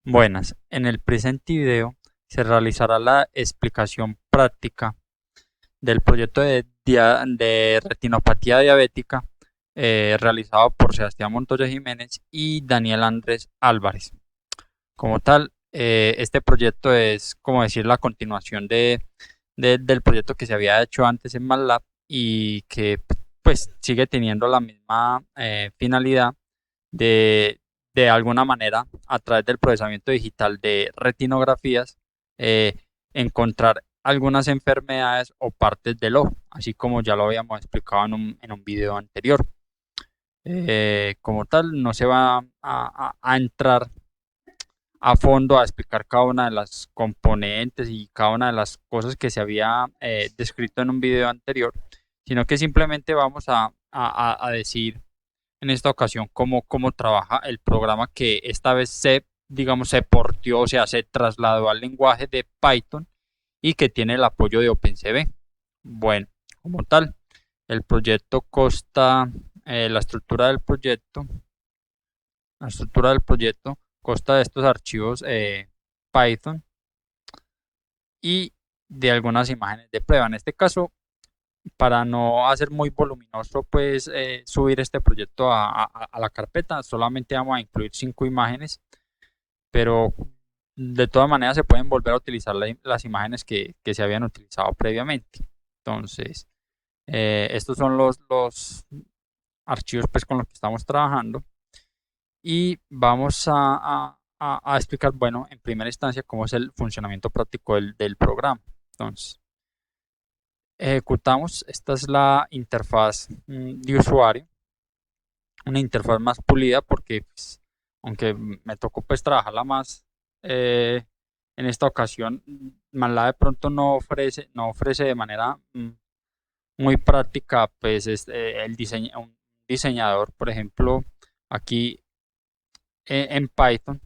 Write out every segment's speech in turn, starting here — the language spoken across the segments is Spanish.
Buenas, en el presente video se realizará la explicación práctica del proyecto de retinopatía diabética realizado por Sebastián Montoya Jiménez y Daniel Andrés Álvarez. Como tal, este proyecto es, como decir, la continuación del proyecto que se había hecho antes en MATLAB y que pues sigue teniendo la misma finalidad de, de alguna manera, a través del procesamiento digital de retinografías, eh, encontrar algunas enfermedades o partes del ojo, así como ya lo habíamos explicado en un video anterior. Como tal, no se va a entrar a fondo a explicar cada una de las componentes y cada una de las cosas que se había descrito en un video anterior, sino que simplemente vamos a decir en esta ocasión cómo trabaja el programa que esta vez digamos, se portió, o sea, se trasladó al lenguaje de Python y que tiene el apoyo de OpenCV. Bueno, como tal, el proyecto consta, la estructura del proyecto consta de estos archivos Python y de algunas imágenes de prueba. En este caso, para no hacer muy voluminoso, pues subir este proyecto a la carpeta, solamente vamos a incluir 5 imágenes, pero de todas maneras se pueden volver a utilizar las imágenes que se habían utilizado previamente. Entonces, estos son los archivos pues con los que estamos trabajando y vamos a explicar, bueno, en primera instancia cómo es el funcionamiento práctico del programa. Entonces, ejecutamos, esta es la interfaz de usuario, una interfaz más pulida porque pues, aunque me tocó pues trabajarla más en esta ocasión, MATLAB de pronto no ofrece de manera muy práctica pues un diseñador. Por ejemplo, aquí en Python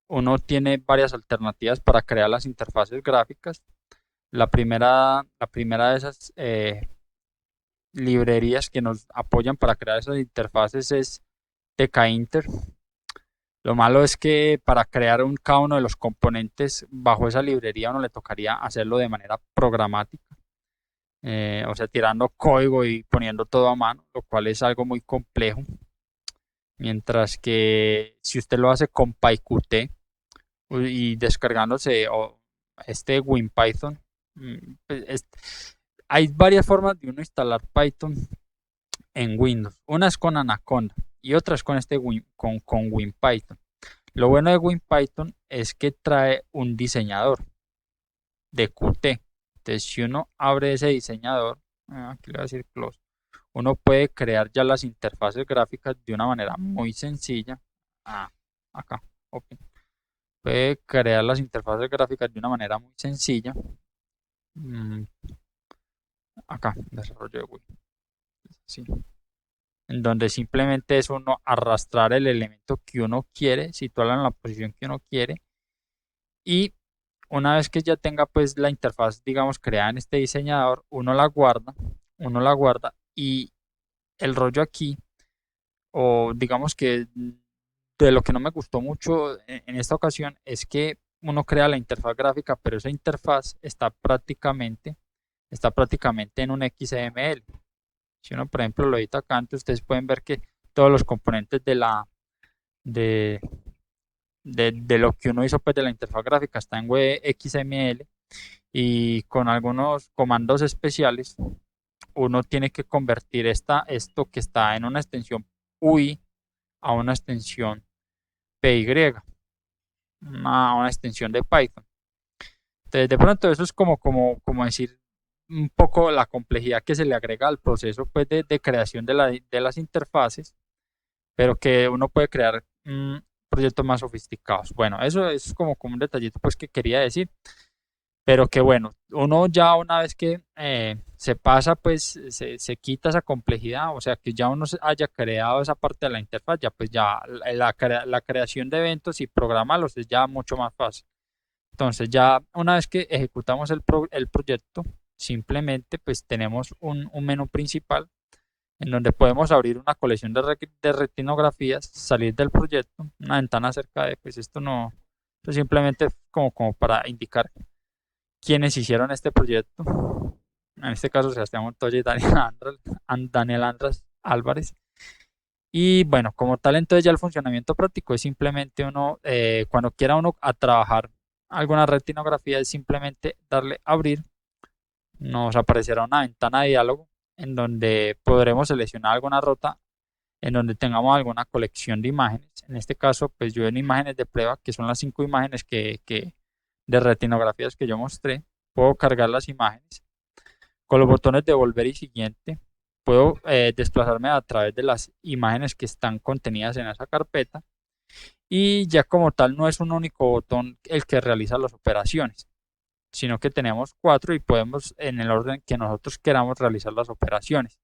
uno tiene varias alternativas para crear las interfaces gráficas. La primera de esas librerías que nos apoyan para crear esas interfaces es TK-Inter. Lo malo es que para crear cada uno de los componentes bajo esa librería uno le tocaría hacerlo de manera programática, o sea, tirando código y poniendo todo a mano, lo cual es algo muy complejo. Mientras que si usted lo hace con PyQt y descargándose este WinPython, pues, hay varias formas de uno instalar Python en Windows. Una es con Anaconda y otra es con con WinPython. Lo bueno de WinPython es que trae un diseñador de Qt. Entonces, si uno abre ese diseñador, aquí le voy a decir close, uno puede crear ya las interfaces gráficas de una manera muy sencilla. Ah, acá, open. Puede crear las interfaces gráficas de una manera muy sencilla. Mm, Acá, desarrollo de Win. Sí. En donde simplemente es uno arrastrar el elemento que uno quiere, situarlo en la posición que uno quiere y una vez que ya tenga pues la interfaz, digamos, creada en este diseñador, uno la guarda y el rollo aquí, o digamos que de lo que no me gustó mucho en esta ocasión es que uno crea la interfaz gráfica, pero esa interfaz está prácticamente en un XML. Si uno, por ejemplo, lo edita acá, entonces ustedes pueden ver que todos los componentes de, de lo que uno hizo pues de la interfaz gráfica está en XML y con algunos comandos especiales uno tiene que convertir esto que está en una extensión UI a una extensión PY, una extensión de Python. Entonces, de pronto eso es como decir un poco la complejidad que se le agrega al proceso pues, de creación de las interfaces, pero que uno puede crear proyectos más sofisticados. Bueno, eso es como un detallito pues que quería decir. Pero que bueno, uno ya una vez que se pasa, pues se quita esa complejidad, o sea, que ya uno haya creado esa parte de la interfaz, ya pues ya la creación de eventos y programarlos es ya mucho más fácil. Entonces ya una vez que ejecutamos el proyecto, simplemente pues tenemos un menú principal en donde podemos abrir una colección de retinografías, salir del proyecto, una ventana acerca de, pues esto Eso simplemente como para indicar quiénes hicieron este proyecto. En este caso, Sebastián Montoya y Daniel Andrés Álvarez. Y bueno, como tal, entonces ya el funcionamiento práctico es simplemente uno, cuando quiera uno a trabajar alguna retinografía, es simplemente darle a abrir. Nos aparecerá una ventana de diálogo en donde podremos seleccionar alguna ruta en donde tengamos alguna colección de imágenes. En este caso, pues yo en imágenes de prueba, que son las 5 imágenes de retinografías que yo mostré, puedo cargar las imágenes. Con los botones de volver y siguiente, puedo desplazarme a través de las imágenes que están contenidas en esa carpeta. Y ya como tal no es un único botón el que realiza las operaciones, sino que tenemos 4 y podemos en el orden que nosotros queramos realizar las operaciones.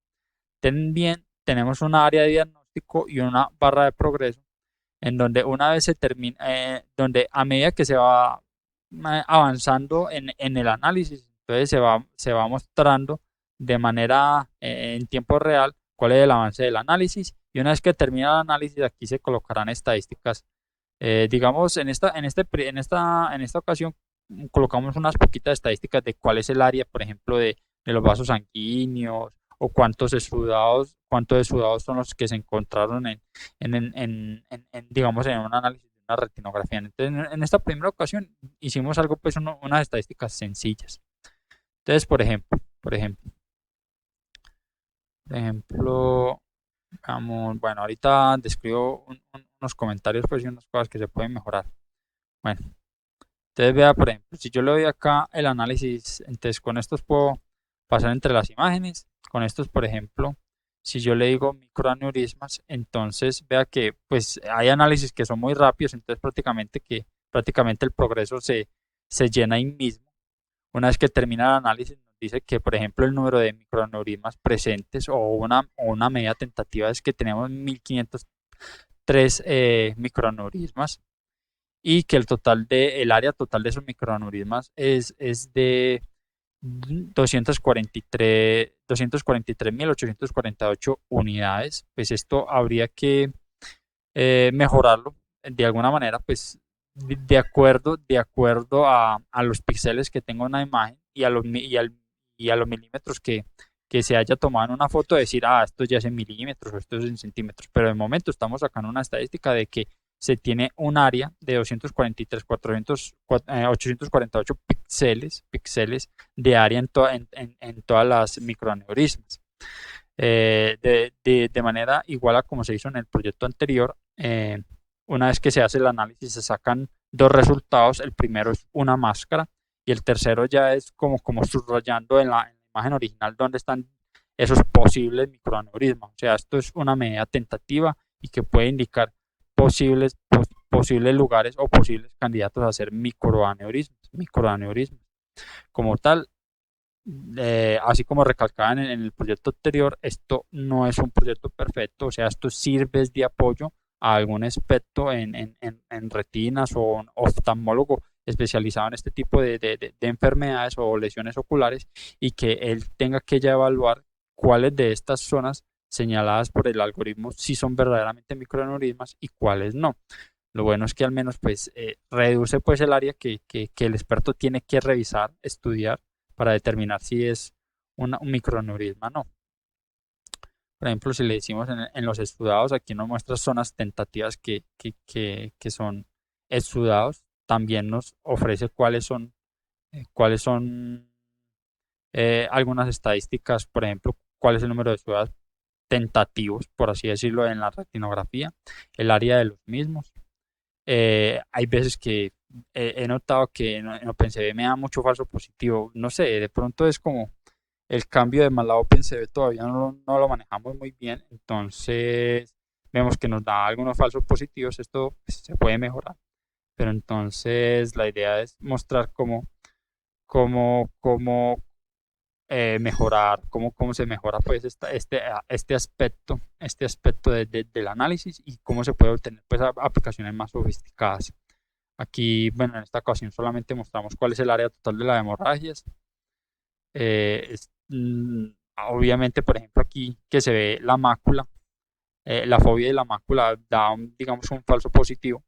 También tenemos una área de diagnóstico y una barra de progreso en donde una vez se termina, donde a medida que se va avanzando en el análisis, entonces se va mostrando de manera en tiempo real cuál es el avance del análisis y una vez que termina el análisis aquí se colocarán estadísticas. Digamos, en esta ocasión colocamos unas poquitas estadísticas de cuál es el área, por ejemplo, de los vasos sanguíneos o cuántos exudados son los que se encontraron digamos, en un análisis de una retinografía. Entonces, en esta primera ocasión hicimos algo, pues, unas estadísticas sencillas. Entonces, por ejemplo, vamos, bueno, ahorita describo unos comentarios, pues, y unas cosas que se pueden mejorar. Bueno, entonces vea, por ejemplo, si yo le doy acá el análisis, entonces con estos puedo pasar entre las imágenes. Con estos, por ejemplo, si yo le digo microaneurismas, entonces vea que pues hay análisis que son muy rápidos, entonces prácticamente el progreso se llena ahí mismo. Una vez que termina el análisis, nos dice que, por ejemplo, el número de microaneurismas presentes o una medida tentativa es que tenemos 1503 microaneurismas y que el área total de esos microaneurismas es de 243.848 unidades. Pues esto habría que mejorarlo de alguna manera, pues de acuerdo a los píxeles que tenga una imagen y a los milímetros que se haya tomado en una foto, decir, esto ya es en milímetros o esto es en centímetros. Pero de momento estamos sacando una estadística de que se tiene un área de 848 píxeles de área en todas las microaneurismas. De manera igual a como se hizo en el proyecto anterior, una vez que se hace el análisis se sacan dos resultados. El primero es una máscara y el tercero ya es como subrayando en la imagen original donde están esos posibles microaneurismas. O sea, esto es una medida tentativa y que puede indicar posibles lugares o posibles candidatos a ser microaneurismas. Como tal, así como recalcaba en el proyecto anterior, esto no es un proyecto perfecto, o sea, esto sirve de apoyo a algún experto en retinas o un oftalmólogo especializado en este tipo de enfermedades o lesiones oculares y que él tenga que ya evaluar cuáles de estas zonas señaladas por el algoritmo sí son verdaderamente microaneurismas y cuáles no. Lo bueno es que al menos pues reduce pues el área que el experto tiene que revisar, estudiar para determinar si es un microaneurisma o no. Por ejemplo, si le decimos en los exudados, aquí nos muestra zonas tentativas que son exudados, también nos ofrece cuáles son algunas estadísticas, por ejemplo, cuál es el número de exudados tentativos, por así decirlo, en la retinografía, el área de los mismos. Hay veces que he notado que en OpenCV me da mucho falso positivo. No sé, de pronto es como el cambio de MATLAB a OpenCV todavía no lo manejamos muy bien. Entonces vemos que nos da algunos falsos positivos. Esto pues, se puede mejorar. Pero entonces la idea es mostrar cómo mejorar, cómo se mejora pues este aspecto del análisis y cómo se puede obtener pues aplicaciones más sofisticadas. Aquí, bueno, en esta ocasión solamente mostramos cuál es el área total de las hemorragias. Obviamente, por ejemplo, aquí que se ve la mácula, la fobia de la mácula da, digamos, un falso positivo.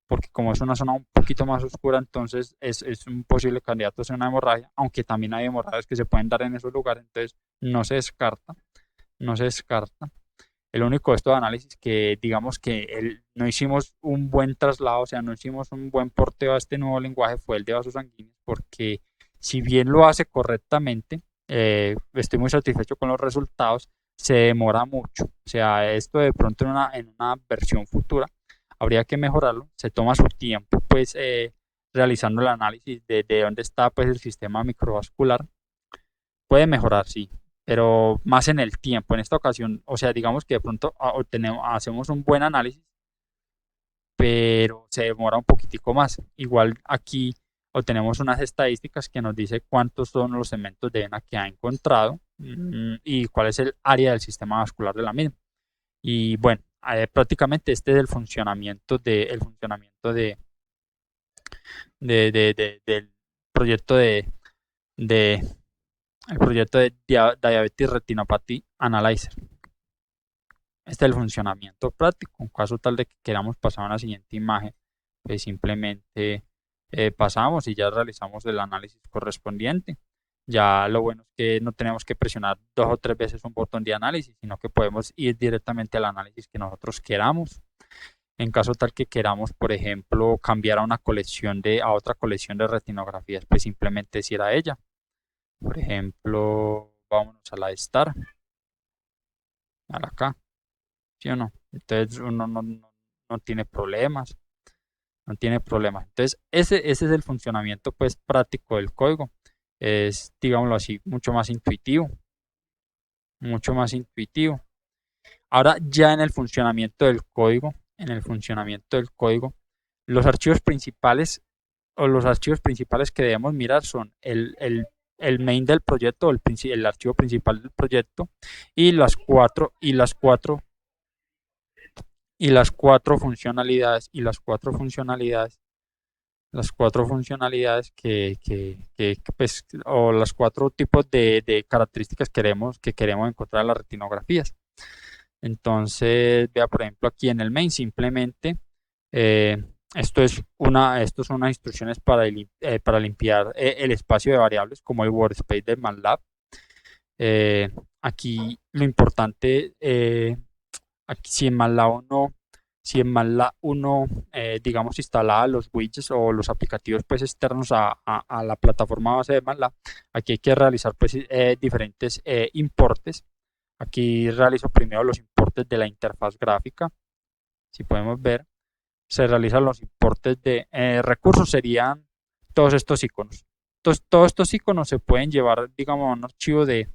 porque como es una zona un poquito más oscura, entonces es un posible candidato a ser una hemorragia, aunque también hay hemorragias que se pueden dar en esos lugares, entonces no se descarta, no se descarta. El único de estos análisis que digamos que no hicimos un buen traslado, o sea, no hicimos un buen porteo a este nuevo lenguaje fue el de vasos sanguíneos, porque si bien lo hace correctamente, estoy muy satisfecho con los resultados, se demora mucho. O sea, esto de pronto en una versión futura habría que mejorarlo, se toma su tiempo, pues realizando el análisis de dónde está pues el sistema microvascular. Puede mejorar, sí, pero más en el tiempo. En esta ocasión, o sea, digamos que de pronto hacemos un buen análisis, pero se demora un poquitico más. Igual aquí obtenemos unas estadísticas que nos dice cuántos son los segmentos de vena que ha encontrado y cuál es el área del sistema vascular de la misma. Y bueno, prácticamente este es el funcionamiento del proyecto de el proyecto de Diabetes Retinopathy Analyzer. Este es el funcionamiento práctico. En caso tal de que queramos pasar a la siguiente imagen, pues simplemente pasamos y ya realizamos el análisis correspondiente. Ya lo bueno es que no tenemos que presionar 2 o 3 veces un botón de análisis, sino que podemos ir directamente al análisis que nosotros queramos. En caso tal que queramos, por ejemplo, cambiar a a otra colección de retinografías, pues simplemente es ir a ella. Por ejemplo, vámonos a la de Star, a la acá, ¿sí o no? Entonces uno no tiene problemas, no tiene problemas. Entonces ese es el funcionamiento pues práctico del código. Es, digámoslo así, mucho más intuitivo, mucho más intuitivo. Ahora ya en el funcionamiento del código, los archivos principales los archivos principales que debemos mirar son el main del proyecto, el archivo principal del proyecto y las cuatro funcionalidades pues, o los 4 tipos de características que queremos encontrar en las retinografías. Entonces, vea por ejemplo aquí en el main simplemente esto son unas instrucciones para limpiar el espacio de variables como el workspace de MATLAB. Aquí lo importante, aquí si en MATLAB uno digamos, instala los widgets o los aplicativos pues externos a la plataforma base de MATLAB, aquí hay que realizar pues diferentes importes. Aquí realizo primero los importes de la interfaz gráfica. Si podemos ver, se realizan los importes de recursos, serían todos estos iconos. Entonces, todos estos iconos se pueden llevar, digamos, a un archivo de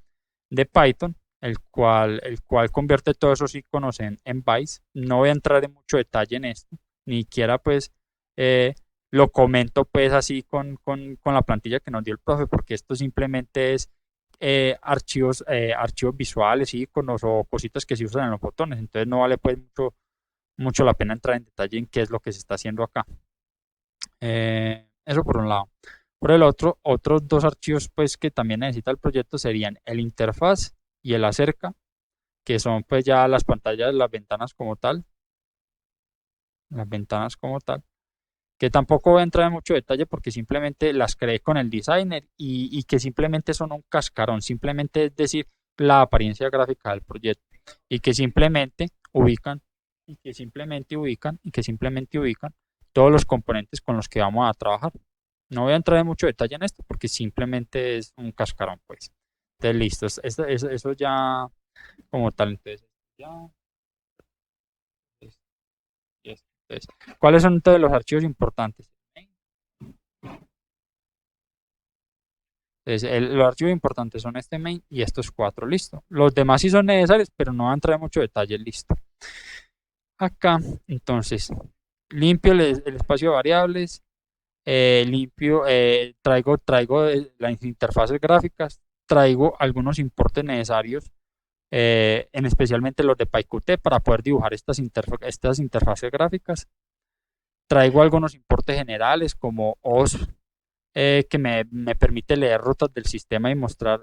Python, el cual convierte todos esos iconos en bytes. No voy a entrar en mucho detalle en esto, ni siquiera pues lo comento pues así con la plantilla que nos dio el profe, porque esto simplemente es archivos visuales, iconos o cositas que se usan en los botones. Entonces no vale pues mucho la pena entrar en detalle en qué es lo que se está haciendo acá. Eso por un lado. Por el otro, otros 2 archivos pues que también necesita el proyecto serían el interfaz y el acerca, que son pues ya las pantallas, las ventanas como tal, que tampoco voy a entrar en mucho detalle porque simplemente las creé con el designer y que simplemente son un cascarón, simplemente es decir, la apariencia gráfica del proyecto y que simplemente ubican todos los componentes con los que vamos a trabajar. No voy a entrar en mucho detalle en esto porque simplemente es un cascarón, pues. Entonces, listo. Eso ya como tal. Entonces, ya. Entonces, ¿cuáles son todos los archivos importantes? Entonces, los archivos importantes son este main y estos 4, listo. Los demás sí son necesarios, pero no voy a entrar en mucho detalle, listo. Acá, entonces, limpio el espacio de variables, limpio, traigo las interfaces gráficas, traigo algunos importes necesarios, en especialmente los de PyQt para poder dibujar estas interfaces gráficas. Traigo algunos importes generales como OS, que me permite leer rutas del sistema y mostrar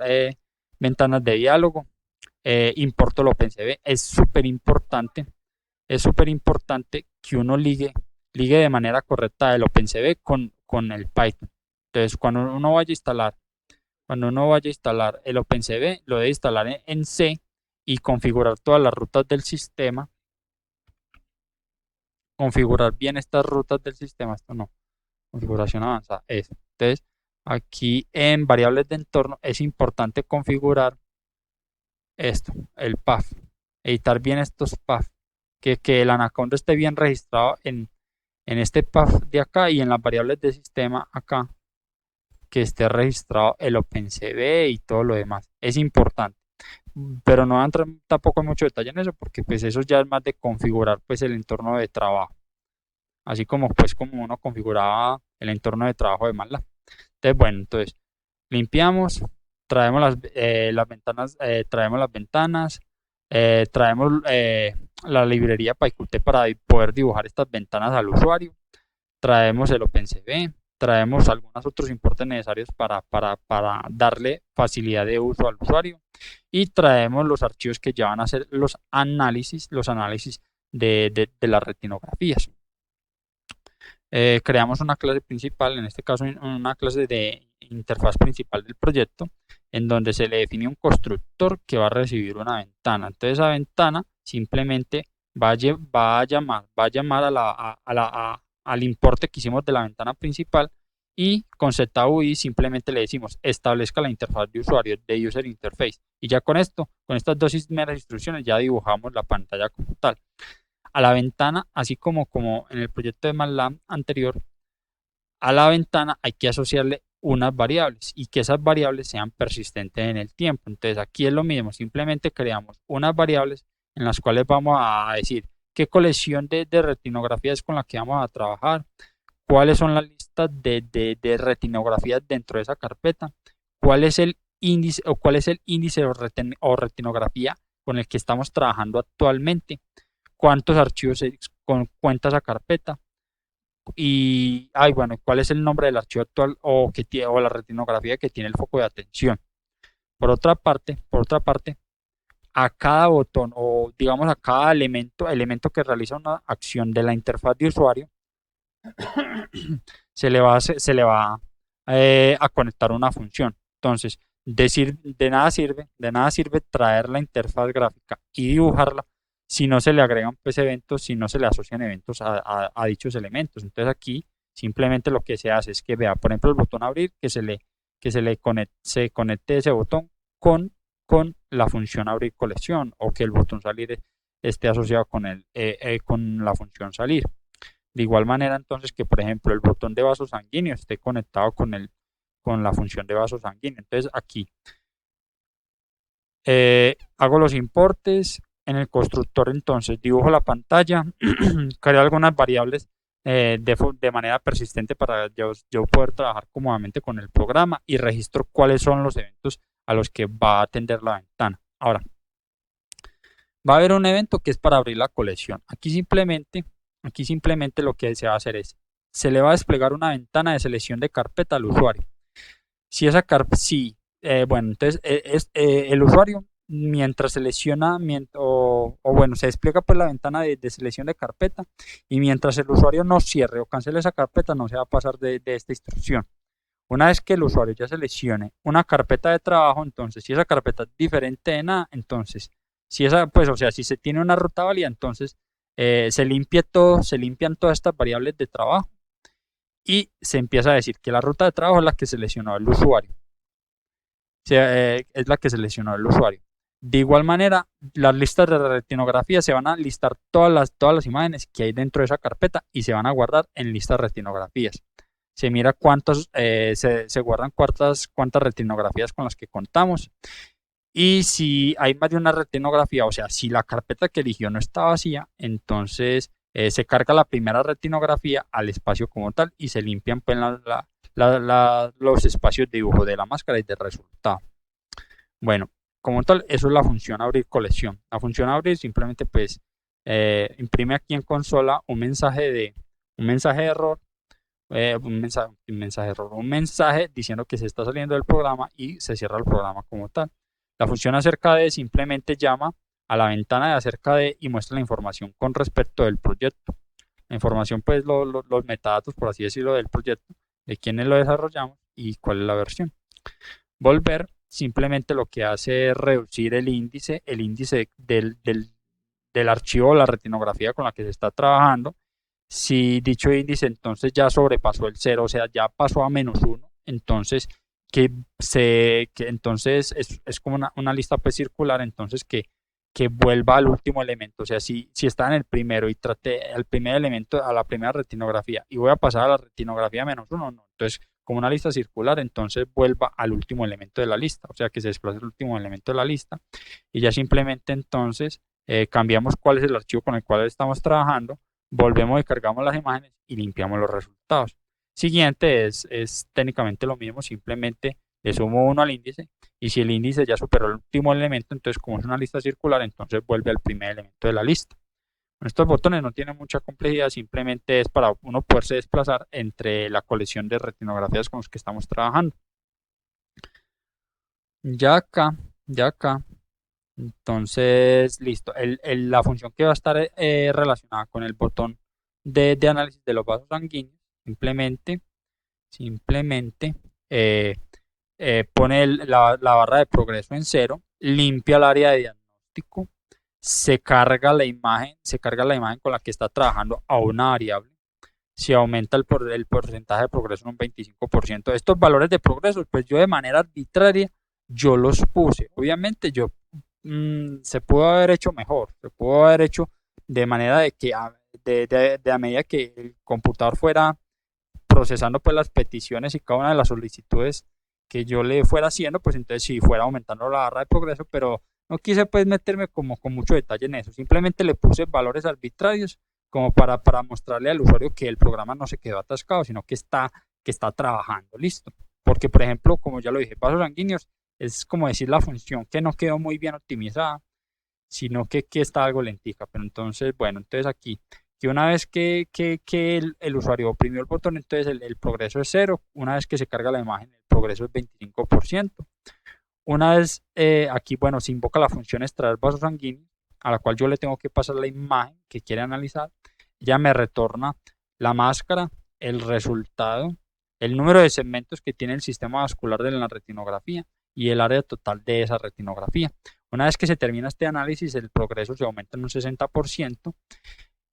ventanas de diálogo. Importo el OpenCV, es súper importante que uno ligue ligue de manera correcta el OpenCV con el Python. Entonces, cuando uno vaya a instalar el OpenCV, lo debe instalar en C y configurar todas las rutas del sistema, configurar bien estas rutas del sistema, esto no, configuración avanzada, eso. Entonces, aquí en variables de entorno es importante configurar esto, el path, editar bien estos paths, que el Anaconda esté bien registrado en este path de acá y en las variables de sistema acá, que esté registrado el OpenCV y todo lo demás. Es importante, pero no entrar tampoco en mucho detalle en eso, porque pues eso ya es más de configurar pues el entorno de trabajo, así como pues como uno configuraba el entorno de trabajo de MATLAB. Entonces, bueno, entonces limpiamos, traemos las ventanas, traemos la librería PyQt para poder dibujar estas ventanas al usuario, traemos el OpenCV, traemos algunos otros importes necesarios para darle facilidad de uso al usuario y traemos los archivos que ya van a hacer los análisis de las retinografías. Creamos una clase principal, en este caso una clase de interfaz principal del proyecto, en donde se le define un constructor que va a recibir una ventana. Entonces esa ventana simplemente va a llamar al importe que hicimos de la ventana principal, y con ZUI simplemente le decimos establezca la interfaz de usuario de User Interface, y ya con esto, con estas dos meras instrucciones, ya dibujamos la pantalla como tal. A la ventana, así como en el proyecto de MATLAB anterior, a la ventana hay que asociarle unas variables y que esas variables sean persistentes en el tiempo. Entonces aquí es lo mismo, simplemente creamos unas variables en las cuales vamos a decir qué colección de retinografías es con la que vamos a trabajar, cuáles son las listas de retinografías dentro de esa carpeta, cuál es el índice o retinografía con el que estamos trabajando actualmente, cuántos archivos cuenta esa carpeta y bueno, cuál es el nombre del archivo actual o la retinografía que tiene el foco de atención. Por otra parte, a cada botón o digamos a cada elemento que realiza una acción de la interfaz de usuario, se le va a conectar una función. Entonces, de nada sirve traer la interfaz gráfica y dibujarla si no se le agregan pues eventos, si no se le asocian eventos a dichos elementos. Entonces aquí simplemente lo que se hace es que vea, por ejemplo, el botón abrir, que se conecte ese botón con la función abrir colección, o que el botón salir esté asociado con la función salir. De igual manera, entonces, que por ejemplo el botón de vaso sanguíneo esté conectado con la función de vaso sanguíneo. Entonces aquí hago los importes en el constructor, entonces dibujo la pantalla, creo algunas variables de manera persistente para yo poder trabajar cómodamente con el programa, y registro cuáles son los eventos a los que va a atender la ventana. Ahora, va a haber un evento que es para abrir la colección. Aquí simplemente lo que se va a hacer es, se le va a desplegar una ventana de selección de carpeta al usuario. Si esa carpeta, bueno, entonces el usuario mientras selecciona, bueno, se despliega pues la ventana de selección de carpeta, y mientras el usuario no cierre o cancele esa carpeta, no se va a pasar de esta instrucción. Una vez que el usuario ya seleccione una carpeta de trabajo, entonces si esa carpeta es diferente de nada, entonces si esa, pues o sea, si se tiene una ruta válida, entonces se limpian todas estas variables de trabajo y se empieza a decir que la ruta de trabajo es la que seleccionó el usuario. Es la que seleccionó el usuario. De igual manera, las listas de retinografía se van a listar todas las imágenes que hay dentro de esa carpeta y se van a guardar en listas de retinografías. Se mira se guardan cuántas retinografías con las que contamos. Y si hay más de una retinografía, o sea, si la carpeta que eligió no está vacía, entonces se carga la primera retinografía al espacio como tal y se limpian pues, los espacios de dibujo de la máscara y del resultado. Bueno, como tal, eso es la función abrir colección. La función abrir simplemente pues imprime aquí en consola un mensaje de error, un mensaje diciendo que se está saliendo del programa, y se cierra el programa como tal. La función acerca de simplemente llama a la ventana de acerca de y muestra la información con respecto del proyecto. La información, pues los metadatos, por así decirlo, del proyecto, de quiénes lo desarrollamos y cuál es la versión. Volver simplemente lo que hace es reducir el índice del archivo o la retinografía con la que se está trabajando. Si dicho índice entonces ya sobrepasó el 0, o sea, ya pasó a -1, entonces que entonces es como una lista pues circular, entonces que vuelva al último elemento. O sea, si está en el primero y traté al primer elemento, a la primera retinografía, y voy a pasar a la retinografía -1, no. Entonces, como una lista circular, entonces vuelva al último elemento de la lista, o sea, que se desplace el último elemento de la lista, y ya simplemente entonces cambiamos cuál es el archivo con el cual estamos trabajando, volvemos y cargamos las imágenes y limpiamos los resultados. Siguiente es técnicamente lo mismo, simplemente le sumo 1 al índice, y si el índice ya superó el último elemento, entonces como es una lista circular, entonces vuelve al primer elemento de la lista. Estos botones no tienen mucha complejidad, simplemente es para uno poderse desplazar entre la colección de retinografías con los que estamos trabajando. Ya acá, entonces listo. La función que va a estar relacionada con el botón de análisis de los vasos sanguíneos, simplemente eh, pone la barra de progreso en 0, limpia el área de diagnóstico, se carga la imagen con la que está trabajando a una variable, si aumenta el porcentaje de progreso en un 25%. Estos valores de progreso, pues yo de manera arbitraria, yo los puse. Obviamente se pudo haber hecho mejor, se pudo haber hecho de manera de que a medida que el computador fuera procesando pues las peticiones y cada una de las solicitudes que yo le fuera haciendo, pues entonces sí fuera aumentando la barra de progreso, pero no quise pues meterme como con mucho detalle en eso, simplemente le puse valores arbitrarios como para mostrarle al usuario que el programa no se quedó atascado, sino que está trabajando, listo. Porque, por ejemplo, como ya lo dije, vasos sanguíneos es como decir la función que no quedó muy bien optimizada, sino que está algo lentica. Pero entonces, bueno, entonces aquí, que una vez que el usuario oprimió el botón, entonces el progreso es 0. Una vez que se carga la imagen, el progreso es 25%. Una vez aquí, bueno, se invoca la función extraer vasos sanguíneos, a la cual yo le tengo que pasar la imagen que quiere analizar. Ya me retorna la máscara, el resultado, el número de segmentos que tiene el sistema vascular de la retinografía y el área total de esa retinografía. Una vez que se termina este análisis, el progreso se aumenta en un 60%,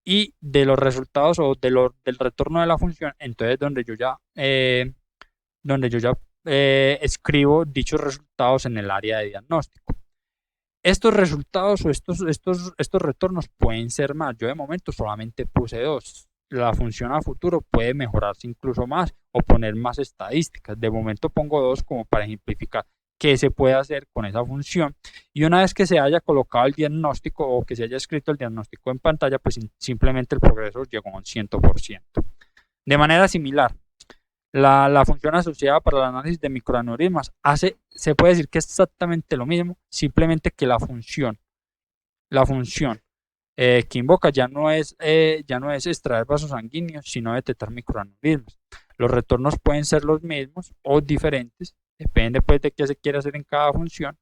y de los resultados o del retorno de la función, entonces donde yo ya escribo dichos resultados en el área de diagnóstico. Estos resultados o estos retornos pueden ser más. Yo de momento solamente puse 2. La función a futuro puede mejorarse incluso más o poner más estadísticas. De momento pongo 2 como para ejemplificar qué se puede hacer con esa función. Y una vez que se haya colocado el diagnóstico o que se haya escrito el diagnóstico en pantalla, pues simplemente el progreso llegó a un 100%. De manera similar, la función asociada para el análisis de microaneurismas se puede decir que es exactamente lo mismo, simplemente que la función que invoca ya no es extraer vasos sanguíneos, sino detectar microaneurismas. Los retornos pueden ser los mismos o diferentes, depende pues de qué se quiere hacer en cada función,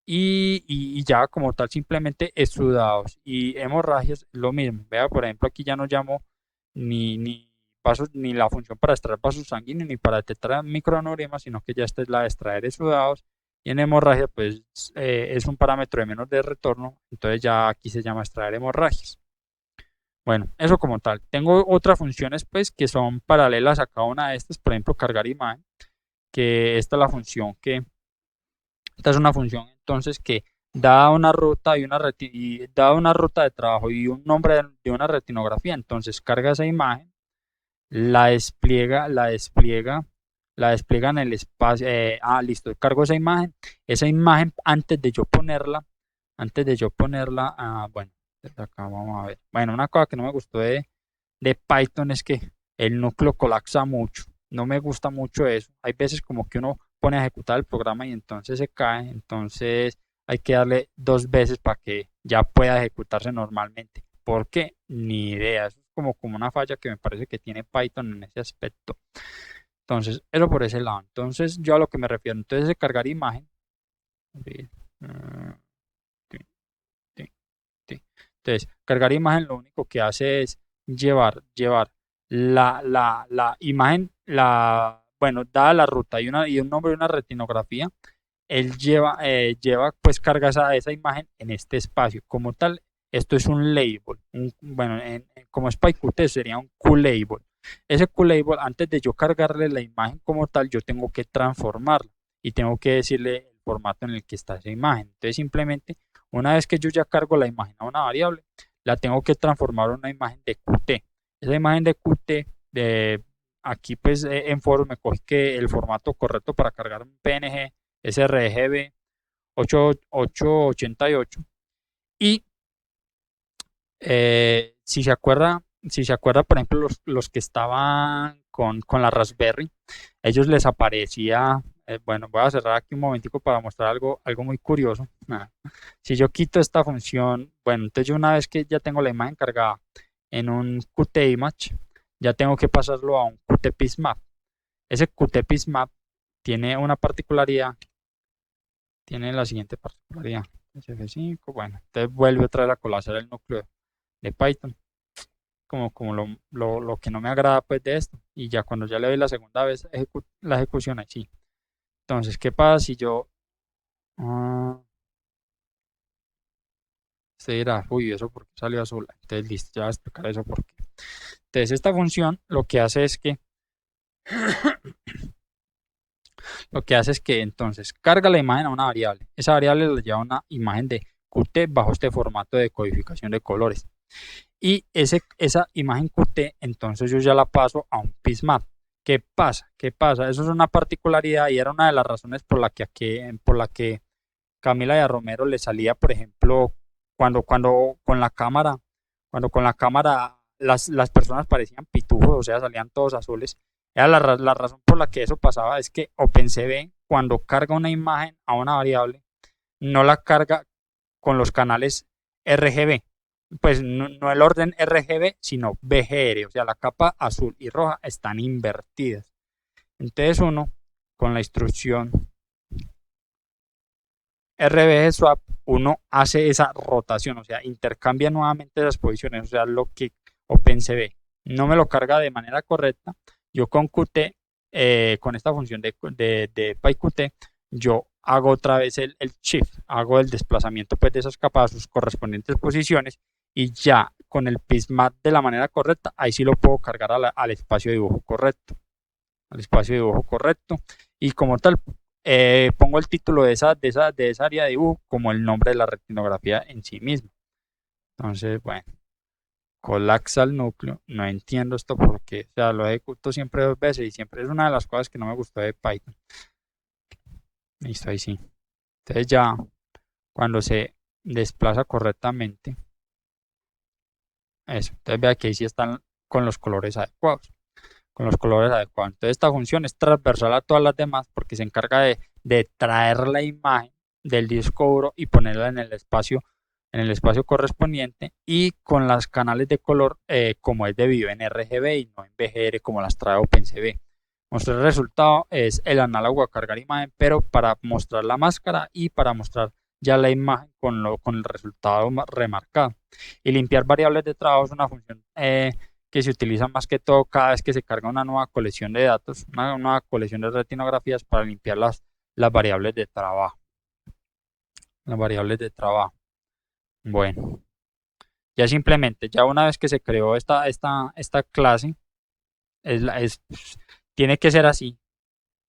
y ya como tal simplemente exudados y hemorragias lo mismo. Vea, por ejemplo, aquí ya no llamo ni ni la función para extraer vasos sanguíneos ni para detectar microaneurismas, sino que ya esta es la de extraer exudados, y en hemorragia pues es un parámetro de menos de retorno, entonces ya aquí se llama extraer hemorragias. Bueno, eso como tal. Tengo otras funciones pues que son paralelas a cada una de estas, por ejemplo cargar imagen, que esta es la función esta es una función entonces que da una ruta y da una ruta de trabajo y un nombre de una retinografía, entonces carga esa imagen, la despliega, la despliega en el espacio. Listo, cargo esa imagen antes de yo ponerla, bueno, desde acá vamos a ver. Bueno, una cosa que no me gustó de Python es que el núcleo colapsa mucho. No me gusta mucho eso. Hay veces como que uno pone a ejecutar el programa y entonces se cae, entonces hay que darle 2 veces para que ya pueda ejecutarse normalmente. ¿Por qué? Ni idea. Eso es como una falla que me parece que tiene Python en ese aspecto. Entonces, eso por ese lado. Entonces, yo a lo que me refiero, entonces de cargar imagen. Entonces, cargar imagen lo único que hace es llevar la imagen, bueno, dada la ruta y un nombre y una retinografía, él lleva pues carga esa imagen en este espacio. Como tal, esto es un label. Bueno, como es PyQt sería un QLabel. Ese QLabel, antes de yo cargarle la imagen como tal, yo tengo que transformarla y tengo que decirle el formato en el que está esa imagen. Entonces, simplemente, una vez que yo ya cargo la imagen a una variable, la tengo que transformar a una imagen de Qt. Esa imagen de Qt, aquí pues en foro me cogí que el formato correcto para cargar un PNG sRGB 888 y si se acuerda, por ejemplo, los que estaban con la Raspberry, ellos les aparecía, bueno, voy a cerrar aquí un momentico para mostrar algo muy curioso. Si yo quito esta función, bueno, entonces yo una vez que ya tengo la imagen cargada en un Qt Image, ya tengo que pasarlo a un Qt Map. Ese Qt Map tiene una particularidad, tiene la siguiente particularidad. SF5, bueno, entonces vuelve otra vez a colapsar el núcleo de Python, como lo que no me agrada pues de esto. Y ya cuando ya le doy la segunda vez la ejecución así. Entonces, ¿qué pasa si yo... ah, usted dirá, uy, ¿eso por qué salió azul? Entonces, listo, ya voy a explicar eso por qué. Entonces, esta función lo que hace es que entonces carga la imagen a una variable. Esa variable le lleva una imagen de Qt bajo este formato de codificación de colores. Y esa imagen Qt, entonces yo ya la paso a un pismap. ¿Qué pasa? ¿Qué pasa? Eso es una particularidad y era una de las razones por la que Camila de Romero le salía, por ejemplo, cuando con la cámara, cuando con la cámara las personas parecían pitujos, o sea, salían todos azules. Era la razón por la que eso pasaba es que OpenCV, cuando carga una imagen a una variable, no la carga con los canales RGB. Pues no el orden RGB, sino BGR, o sea, la capa azul y roja están invertidas. Entonces uno, con la instrucción RBG swap, uno hace esa rotación, o sea, intercambia nuevamente esas posiciones, o sea, lo que OpenCV no me lo carga de manera correcta, yo con Qt, con esta función de PyQt, yo hago otra vez el shift, hago el desplazamiento pues, de esas capas a sus correspondientes posiciones y ya con el pismat de la manera correcta, ahí sí lo puedo cargar al espacio de dibujo correcto, al espacio de dibujo correcto y como tal pongo el título de esa área de dibujo como el nombre de la retinografía en sí misma. Entonces, bueno, colapsa el núcleo. No entiendo esto porque, o sea, lo ejecuto siempre dos veces y siempre es una de las cosas que no me gustó de Python. Listo, ahí sí. Entonces ya, cuando se desplaza correctamente, eso. Entonces vea que ahí sí están con los colores adecuados. Con los colores adecuados. Entonces esta función es transversal a todas las demás porque se encarga de traer la imagen del disco duro y ponerla en el espacio correspondiente y con las canales de color como es debido en RGB y no en BGR como las trae OpenCV. Mostrar el resultado es el análogo a cargar imagen, pero para mostrar la máscara y para mostrar ya la imagen con el resultado remarcado. Y limpiar variables de trabajo es una función que se utiliza más que todo cada vez que se carga una nueva colección de datos, una nueva colección de retinografías para limpiar las variables de trabajo. Las variables de trabajo. Bueno, ya simplemente, ya una vez que se creó esta clase, tiene que ser así.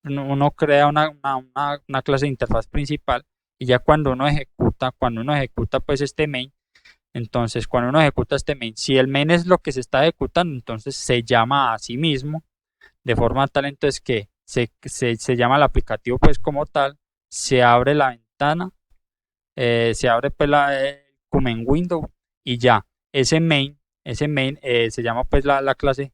Uno crea una clase de interfaz principal y ya cuando uno ejecuta pues este main, entonces cuando uno ejecuta este main, si el main es lo que se está ejecutando, entonces se llama a sí mismo de forma tal entonces que se llama el aplicativo pues como tal, se abre la ventana, se abre pues como en Windows y ya, ese main se llama pues la clase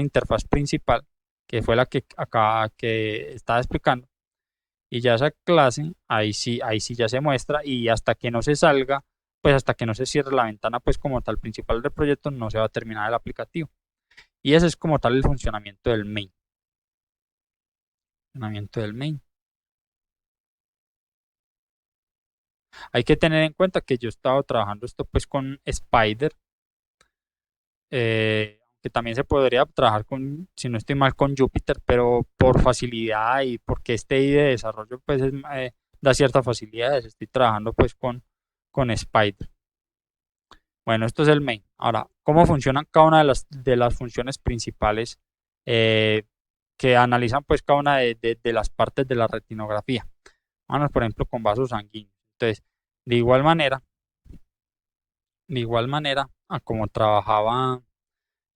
interfaz principal, que fue la que acá que estaba explicando, y ya esa clase, ahí sí ya se muestra y hasta que no se salga, pues hasta que no se cierre la ventana pues como tal principal del proyecto, no se va a terminar el aplicativo. Y ese es como tal el funcionamiento del main. Funcionamiento del main. Hay que tener en cuenta que yo he estado trabajando esto pues con Spider que también se podría trabajar con, si no estoy mal, con Jupyter, pero por facilidad y porque este IDE de desarrollo pues da ciertas facilidades, estoy trabajando pues con Spider. Bueno, esto es el main. Ahora, ¿cómo funcionan cada una de las funciones principales eh, que analizan pues cada una de las partes de la retinografía? Vamos, por ejemplo, con vasos sanguíneos. Entonces, de igual manera, a como trabajaba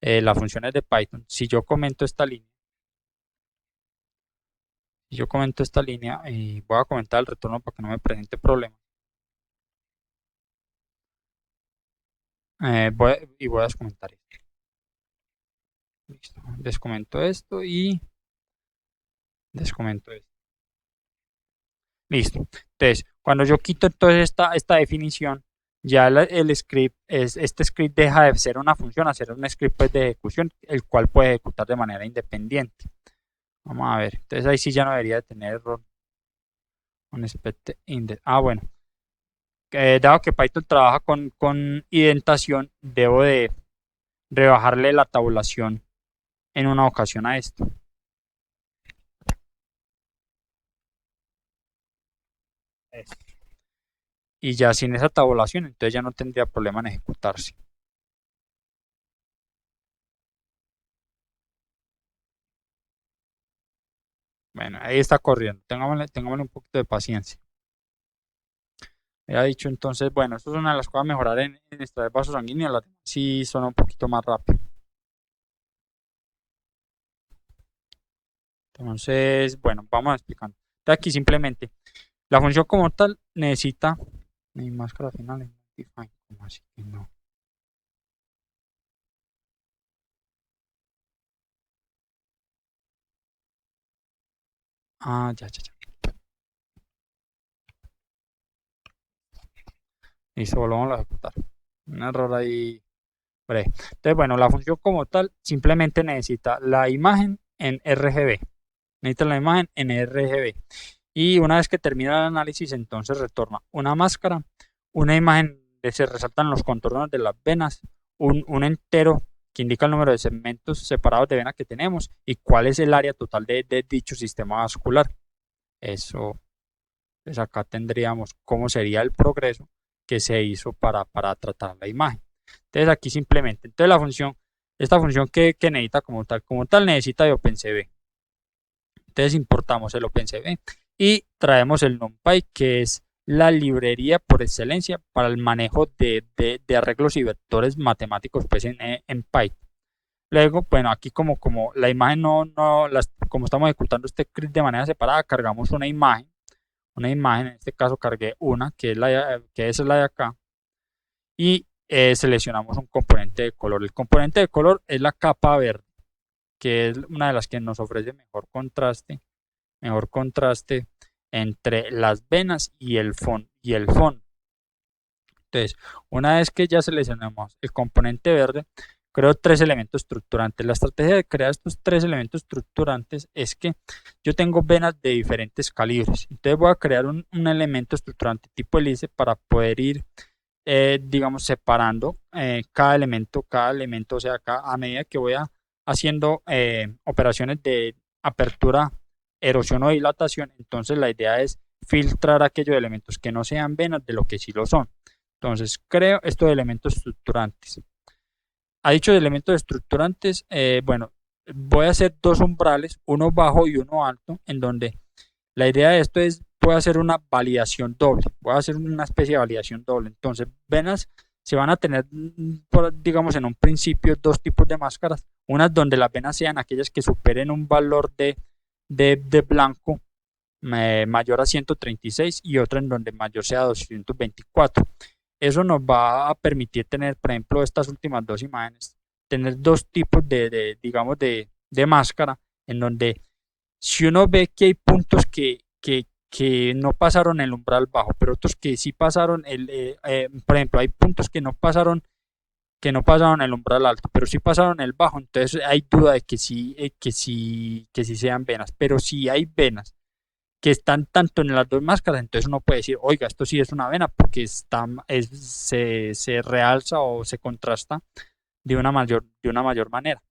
las funciones de Python, si yo comento esta línea, y voy a comentar el retorno para que no me presente problemas. Voy a descomentar esto. Listo. Descomento esto y descomento esto. Listo. Entonces, cuando yo quito entonces esta definición, ya el script, este script deja de ser una función a ser un script pues, de ejecución, el cual puede ejecutar de manera independiente. Vamos a ver. Entonces ahí sí ya no debería de tener error. Bueno. Dado que Python trabaja con indentación, debo de rebajarle la tabulación en una ocasión a esto. Y ya sin esa tabulación, entonces ya no tendría problema en ejecutarse. Bueno, ahí está corriendo. Tengámosle un poquito de paciencia. Ya dicho entonces, bueno, esto es una de las cosas a mejorar en extraer vasos sanguíneos. Las demás sí son un poquito más rápido. Entonces, bueno, vamos explicando. De aquí simplemente, la función como tal necesita mi máscara final en define. ¿Cómo así que no? Ya, ya, ya. Listo, volvamos a ejecutar. Un error ahí breve. Entonces, bueno, la función como tal simplemente necesita la imagen en RGB. Necesita la imagen en RGB. Y una vez que termina el análisis, entonces retorna una máscara, una imagen donde se resaltan los contornos de las venas, un entero que indica el número de segmentos separados de vena que tenemos y cuál es el área total de dicho sistema vascular. Eso, pues acá tendríamos cómo sería el progreso que se hizo para tratar la imagen. Entonces aquí simplemente, entonces esta función que necesita como tal necesita de OpenCV. Entonces importamos el OpenCV y traemos el NumPy, que es la librería por excelencia para el manejo de arreglos y vectores matemáticos pues, en Python. Luego, bueno, aquí como la imagen como estamos ejecutando este script de manera separada, cargamos una imagen, en este caso cargué una, que es la de acá, y seleccionamos un componente de color. El componente de color es la capa verde, que es una de las que nos ofrece mejor contraste entre las venas y el fondo. Entonces, una vez que ya seleccionamos el componente verde, creo tres elementos estructurantes. La estrategia de crear estos tres elementos estructurantes es que yo tengo venas de diferentes calibres. Entonces voy a crear un elemento estructurante tipo hélice para poder ir, digamos, separando cada elemento, o sea, a medida que voy haciendo operaciones de apertura, erosión o dilatación, entonces la idea es filtrar aquellos elementos que no sean venas de lo que sí lo son. Entonces creo estos elementos estructurantes. A dichos elementos estructurantes, bueno, voy a hacer dos umbrales, uno bajo y uno alto, en donde la idea de esto es, voy a hacer una validación doble, voy a hacer una especie de validación doble. Entonces, venas se van a tener, digamos, en un principio dos tipos de máscaras, unas donde las venas sean aquellas que superen un valor de blanco mayor a 136 y otra en donde mayor sea 224. Eso nos va a permitir tener, por ejemplo, estas últimas dos imágenes, tener dos tipos digamos, de máscara, en donde si uno ve que hay puntos que no pasaron el umbral bajo, pero otros que sí pasaron, por ejemplo, hay puntos que no pasaron el umbral alto, pero sí pasaron el bajo, entonces hay duda de que sí sean venas, pero si hay venas que están tanto en las dos máscaras, entonces uno puede decir, oiga, esto sí es una vena porque se realza o se contrasta de una mayor manera.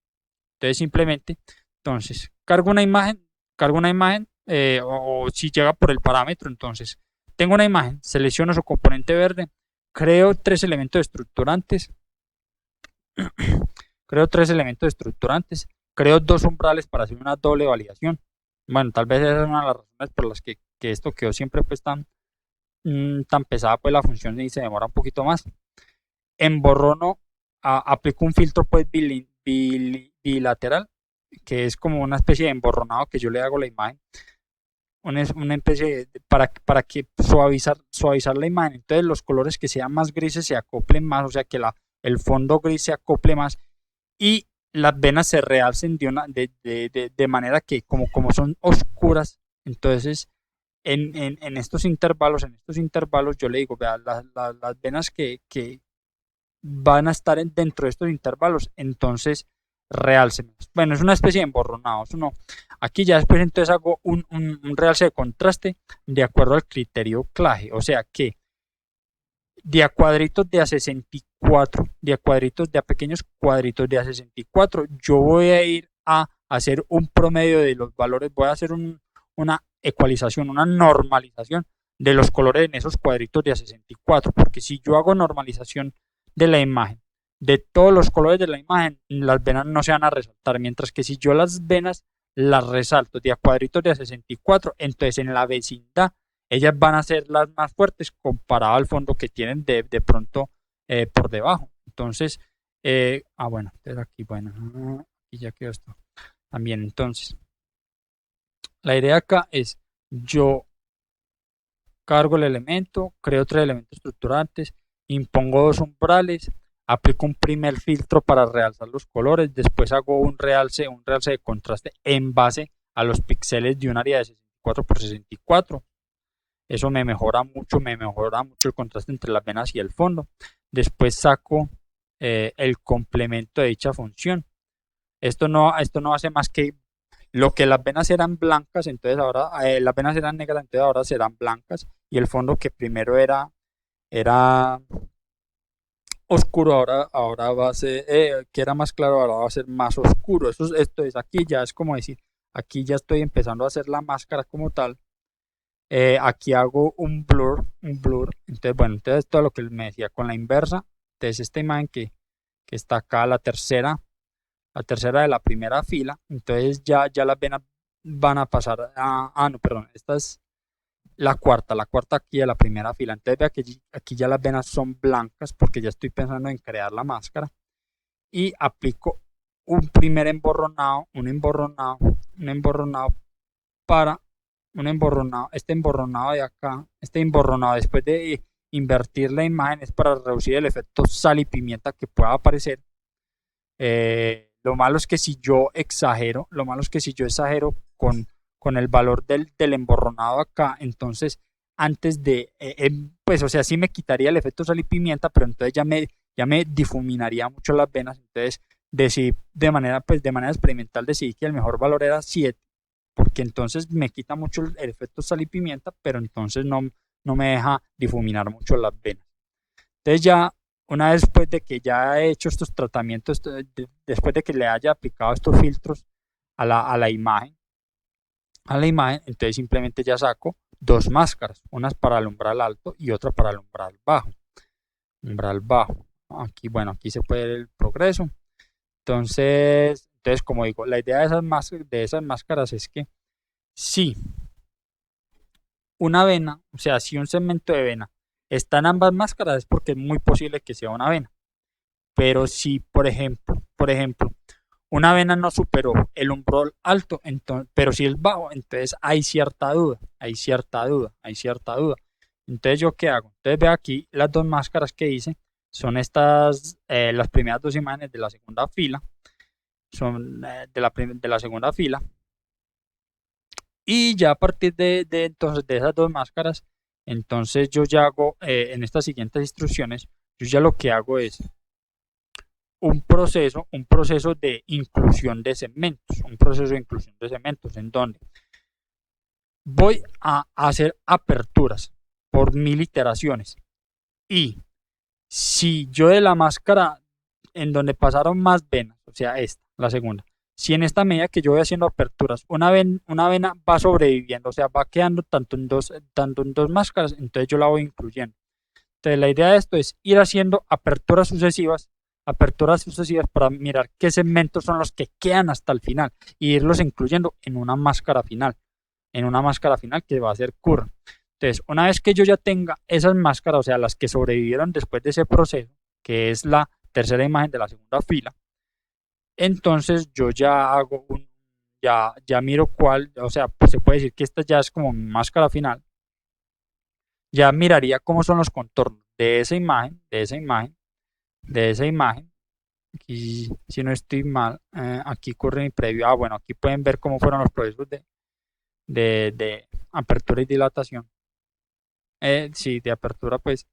Entonces simplemente, entonces, cargo una imagen o si llega por el parámetro, entonces tengo una imagen, selecciono su componente verde, creo tres elementos estructurantes, creo dos umbrales para hacer una doble validación. Bueno, tal vez esa es una de las razones por las que esto quedó siempre pues tan pesada pues la función y se demora un poquito más. Emborrono, aplico un filtro pues bilateral, que es como una especie de emborronado que yo le hago a la imagen, una especie para que suavizar la imagen. Entonces los colores que sean más grises se acoplen más, o sea que el fondo gris se acople más y las venas se realcen de manera que como son oscuras, entonces en estos intervalos yo le digo, vea, las venas que van a estar dentro de estos intervalos, entonces realce. Bueno, es una especie de emborronado, eso no. Aquí ya después entonces hago un realce de contraste de acuerdo al criterio Clage, o sea que de a cuadritos de a 64, de a pequeños cuadritos de a 64, yo voy a ir a hacer un promedio de los valores, voy a hacer una ecualización, una normalización de los colores en esos cuadritos de a 64, porque si yo hago normalización de la imagen, de todos los colores de la imagen, las venas no se van a resaltar, mientras que si yo las venas las resalto de a cuadritos de a 64, entonces en la vecindad ellas van a ser las más fuertes comparado al fondo que tienen de pronto por debajo. Entonces, bueno, entonces aquí, bueno, aquí ya quedó esto. También, entonces, la idea acá es, yo cargo el elemento, creo tres elementos estructurantes, impongo dos umbrales, aplico un primer filtro para realzar los colores, después hago un realce de contraste en base a los píxeles de un área de 64 por 64. Eso me mejora mucho el contraste entre las venas y el fondo. Después saco el complemento de dicha función. Esto no hace más que lo que las venas eran blancas, entonces ahora las venas eran negras, entonces ahora serán blancas. Y el fondo que primero era oscuro, ahora va a ser, que era más claro, ahora va a ser más oscuro. Esto es aquí ya es como decir, aquí ya estoy empezando a hacer la máscara como tal. Aquí hago un blur. Entonces, bueno, entonces todo lo que me decía con la inversa. Entonces, esta imagen que está acá, la tercera de la primera fila. Entonces, ya las venas van a pasar no, perdón, esta es la cuarta aquí de la primera fila. Entonces, vea que aquí ya las venas son blancas porque ya estoy pensando en crear la máscara. Y aplico un primer emborronado, un emborronado para este emborronado de acá, este emborronado después de invertir la imagen es para reducir el efecto sal y pimienta que pueda aparecer. Lo malo es que si yo exagero, con el valor del emborronado acá, entonces antes de, pues o sea, sí me quitaría el efecto sal y pimienta, pero entonces ya me difuminaría mucho las venas, entonces decidí de manera experimental decidí que el mejor valor era 7 porque entonces me quita mucho el efecto sal y pimienta, pero entonces no me deja difuminar mucho las venas. Entonces ya, una vez después de que ya he hecho estos tratamientos, después de que le haya aplicado estos filtros a la imagen, entonces simplemente ya saco dos máscaras, unas para el umbral alto y otra para el umbral bajo. Aquí, bueno, aquí se puede ver el progreso. Entonces, como digo, la idea de esas máscaras es que si una vena, o sea, si un segmento de vena está en ambas máscaras es porque es muy posible que sea una vena. Pero si, por ejemplo, una vena no superó el umbral alto, entonces, pero si es bajo, entonces hay cierta duda. Entonces, ¿yo qué hago? Entonces, veo aquí las dos máscaras que hice, son estas, las primeras dos imágenes de la segunda fila, son de la segunda fila. Y ya a partir entonces de esas dos máscaras, entonces yo ya hago en estas siguientes instrucciones, yo ya lo que hago es un proceso de inclusión de segmentos, en donde voy a hacer aperturas por 1000 iteraciones. Y si yo de la máscara en donde pasaron más venas, o sea, esta, la segunda. Si en esta medida que yo voy haciendo aperturas, una vena va sobreviviendo, o sea, va quedando tanto en dos máscaras, entonces yo la voy incluyendo. Entonces la idea de esto es ir haciendo aperturas sucesivas para mirar qué segmentos son los que quedan hasta el final y irlos incluyendo en una máscara final que va a ser curva. Entonces, una vez que yo ya tenga esas máscaras, o sea, las que sobrevivieron después de ese proceso, que es la tercera imagen de la segunda fila, entonces yo ya hago ya miro cuál, o sea, pues se puede decir que esta ya es como mi máscara final. Ya miraría cómo son los contornos de esa imagen, de esa imagen. Aquí, si no estoy mal, aquí corre mi previo. Ah, bueno, aquí pueden ver cómo fueron los procesos de apertura y dilatación. Sí, de apertura, pues.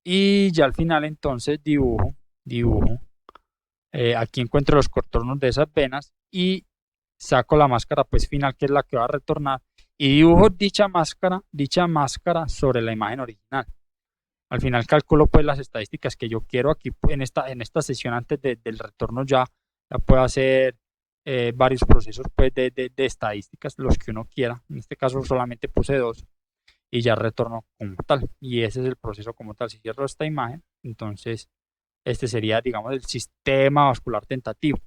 Y ya al final, entonces, dibujo. Aquí encuentro los contornos de esas venas y saco la máscara, pues, final, que es la que va a retornar. Y dibujo dicha máscara sobre la imagen original. Al final calculo pues las estadísticas que yo quiero aquí en esta sesión antes del retorno ya puedo hacer varios procesos pues de estadísticas, los que uno quiera. En este caso solamente puse dos y ya retorno como tal. Y ese es el proceso como tal. Si cierro esta imagen, entonces este sería, digamos, el sistema vascular tentativo.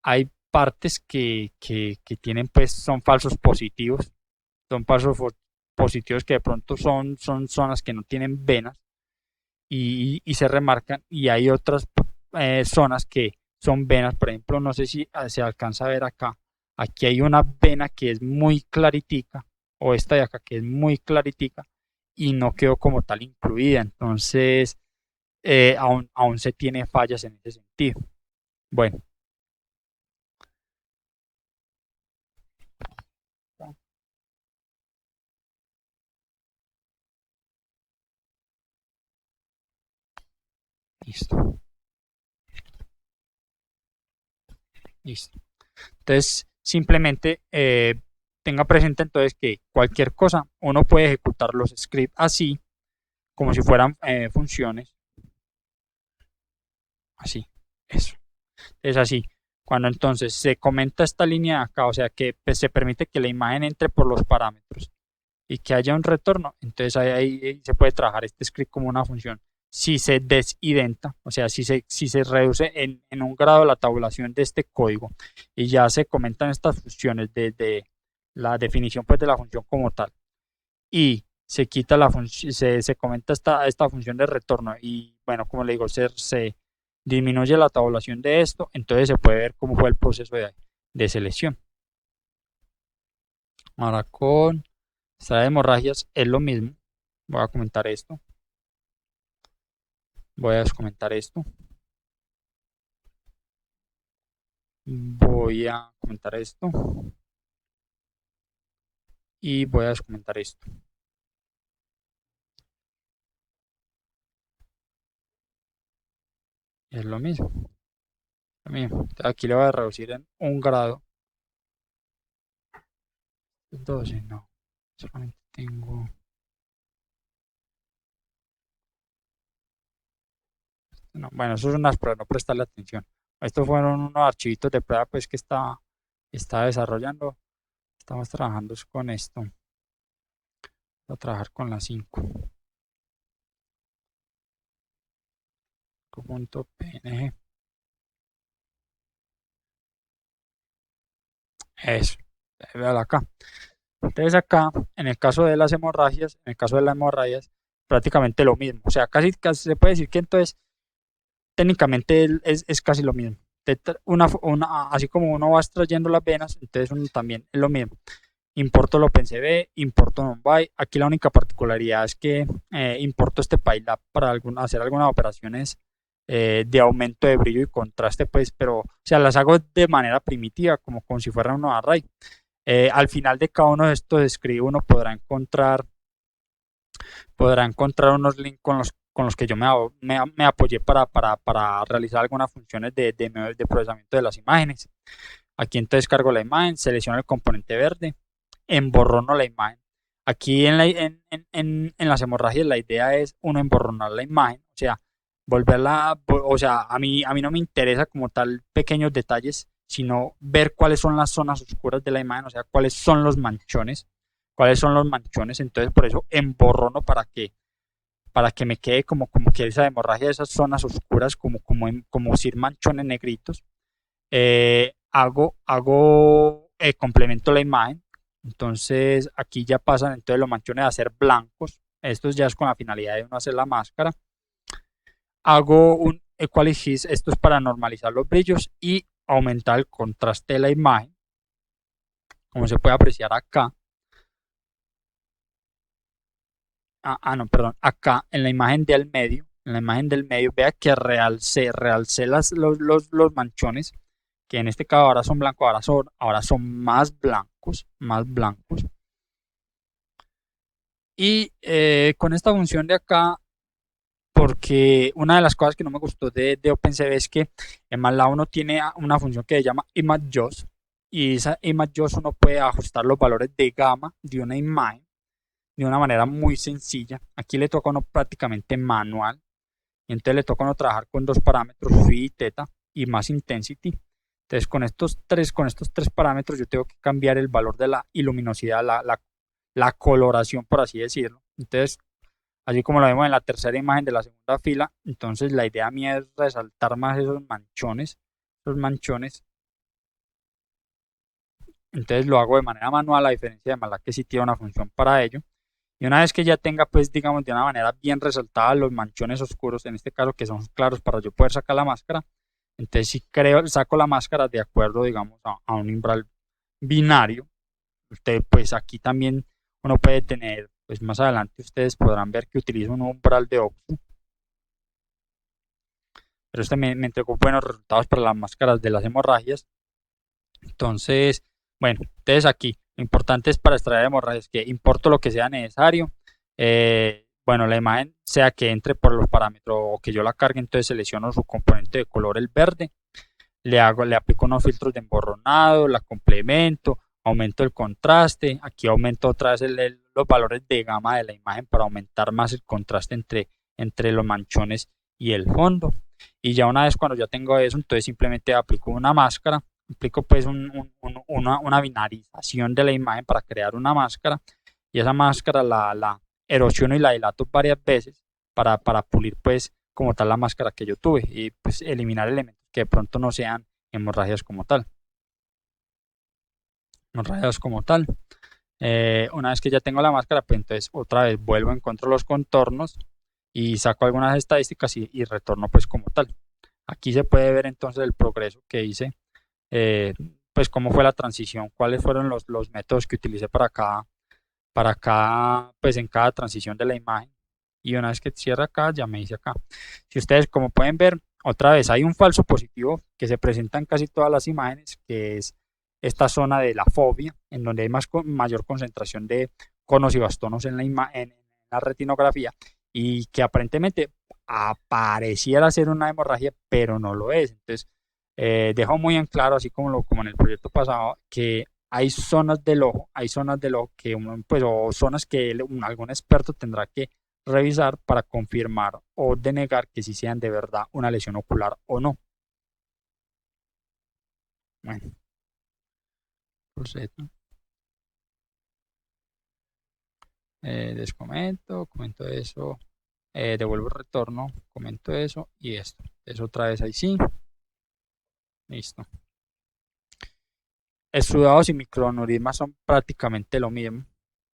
Hay partes que tienen pues son falsos positivos, son falsos positivos que de pronto son zonas que no tienen venas y se remarcan y hay otras zonas que son venas, por ejemplo, no sé si se alcanza a ver acá, aquí hay una vena que es muy claritica o esta de acá que es muy claritica y no quedó como tal incluida, entonces aún se tiene fallas en ese sentido. Bueno, listo, listo. Entonces, simplemente tenga presente entonces que cualquier cosa uno puede ejecutar los scripts así, como si fueran funciones, así, eso. Es así. Cuando entonces se comenta esta línea de acá, o sea que pues, se permite que la imagen entre por los parámetros y que haya un retorno, entonces ahí se puede trabajar este script como una función. Si se desidenta, o sea, si se reduce en un grado la tabulación de este código y ya se comentan estas funciones de la definición pues, de la función como tal y se quita se comenta esta función de retorno y bueno, como le digo, se disminuye la tabulación de esto, entonces se puede ver cómo fue el proceso de selección. Ahora con esta de hemorragias es lo mismo. Voy a comentar esto. Voy a descomentar esto. Voy a comentar esto. Y voy a descomentar esto. Es lo mismo. Lo mismo. Aquí le voy a reducir en un grado. 12, no. Solamente tengo. No, bueno, eso es unas pruebas, no prestarle atención. Estos fueron unos archivitos de prueba pues que está desarrollando. Estamos trabajando con esto. Voy a trabajar con la 5. .png. Eso. Véalo acá. Entonces acá, en el caso de las hemorragias, prácticamente lo mismo. O sea, casi se puede decir que entonces técnicamente es casi lo mismo. Así como uno va extrayendo las venas, entonces uno también es lo mismo. Importo el OpenCV, importo NumPy. Aquí la única particularidad es que importo este PyLab para hacer algunas operaciones de aumento de brillo y contraste, pues, pero, o sea, las hago de manera primitiva, como si fuera un array. Al final de cada uno de estos scripts uno podrá encontrar unos links con los que yo me apoyé para realizar algunas funciones de procesamiento de las imágenes. Aquí entonces cargo la imagen, selecciono el componente verde, emborrono la imagen. Aquí en las hemorragias la idea es uno emborronar la imagen, o sea, o sea, a mí no me interesa como tal pequeños detalles, sino ver cuáles son las zonas oscuras de la imagen, o sea, cuáles son los manchones, entonces por eso emborrono para que me quede como que esa hemorragia de esas zonas oscuras, como si manchones negritos. Complemento la imagen, entonces aquí ya pasan entonces los manchones a ser blancos, esto ya es con la finalidad de uno hacer la máscara. Hago un Equalize, esto es para normalizar los brillos y aumentar el contraste de la imagen, como se puede apreciar acá. No, perdón, acá en la imagen del medio, vea que realcé los manchones, que en este caso ahora son blancos, ahora son más blancos. Y con esta función de acá, porque una de las cosas que no me gustó de OpenCV es que en MATLAB uno tiene una función que se llama ImageJoss, y esa ImageJoss uno puede ajustar los valores de gamma de una imagen de una manera muy sencilla. Aquí le toca a uno prácticamente manual, y entonces le toca a uno trabajar con dos parámetros, phi y theta, y más intensity. Entonces con estos tres parámetros yo tengo que cambiar el valor de la iluminosidad, la coloración, por así decirlo. Entonces, así como lo vemos en la tercera imagen de la segunda fila, entonces la idea mía es resaltar más esos manchones. Entonces lo hago de manera manual, a diferencia de MATLAB que sí tiene una función para ello. Y una vez que ya tenga, pues, digamos, de una manera bien resaltada los manchones oscuros, en este caso que son claros para yo poder sacar la máscara, entonces sí saco la máscara de acuerdo, digamos, a un umbral binario. Usted, pues aquí también uno puede tener, pues más adelante ustedes podrán ver que utilizo un umbral de Oxford, pero este me entregó buenos resultados para las máscaras de las hemorragias. Entonces, bueno, entonces aquí, lo importante es para extraer hemorragias que importo lo que sea necesario. Bueno, la imagen sea que entre por los parámetros o que yo la cargue, entonces selecciono su componente de color, el verde, le aplico unos filtros de emborronado, la complemento, aumento el contraste, aquí aumento otra vez los valores de gama de la imagen para aumentar más el contraste entre los manchones y el fondo. Y ya una vez cuando ya tengo eso, entonces simplemente aplico una máscara, aplico pues una binarización de la imagen para crear una máscara, y esa máscara la erosiono y la dilato varias veces para pulir pues como tal la máscara que yo tuve y pues eliminar elementos que de pronto no sean hemorragias como tal. Hemorragias como tal. Una vez que ya tengo la máscara, pues entonces otra vez vuelvo, encuentro los contornos y saco algunas estadísticas y retorno pues como tal. Aquí se puede ver entonces el progreso que hice, eh, pues cómo fue la transición, cuáles fueron los métodos que utilicé para cada, pues en cada transición de la imagen. Y una vez que cierra acá, ya me dice acá. Si ustedes, como pueden ver, otra vez hay un falso positivo que se presenta en casi todas las imágenes, que es esta zona de la fobia, en donde hay mayor concentración de conos y bastones en la retinografía, y que aparentemente pareciera ser una hemorragia, pero no lo es. Entonces, dejo muy en claro, así como en el proyecto pasado, que hay zonas del ojo que pues, o zonas que algún experto tendrá que revisar para confirmar o denegar que si sean de verdad una lesión ocular o no. Bueno, procedo. Descomento, comento eso, devuelvo el retorno, comento eso y esto. Es otra vez ahí sí. Listo. Exudados y microaneurismas son prácticamente lo mismo.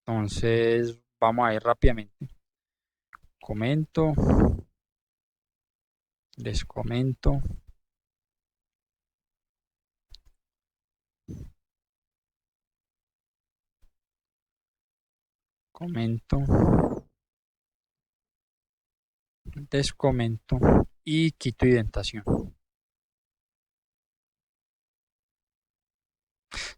Entonces, vamos a ir rápidamente. Comento, descomento, comento, descomento y quito indentación.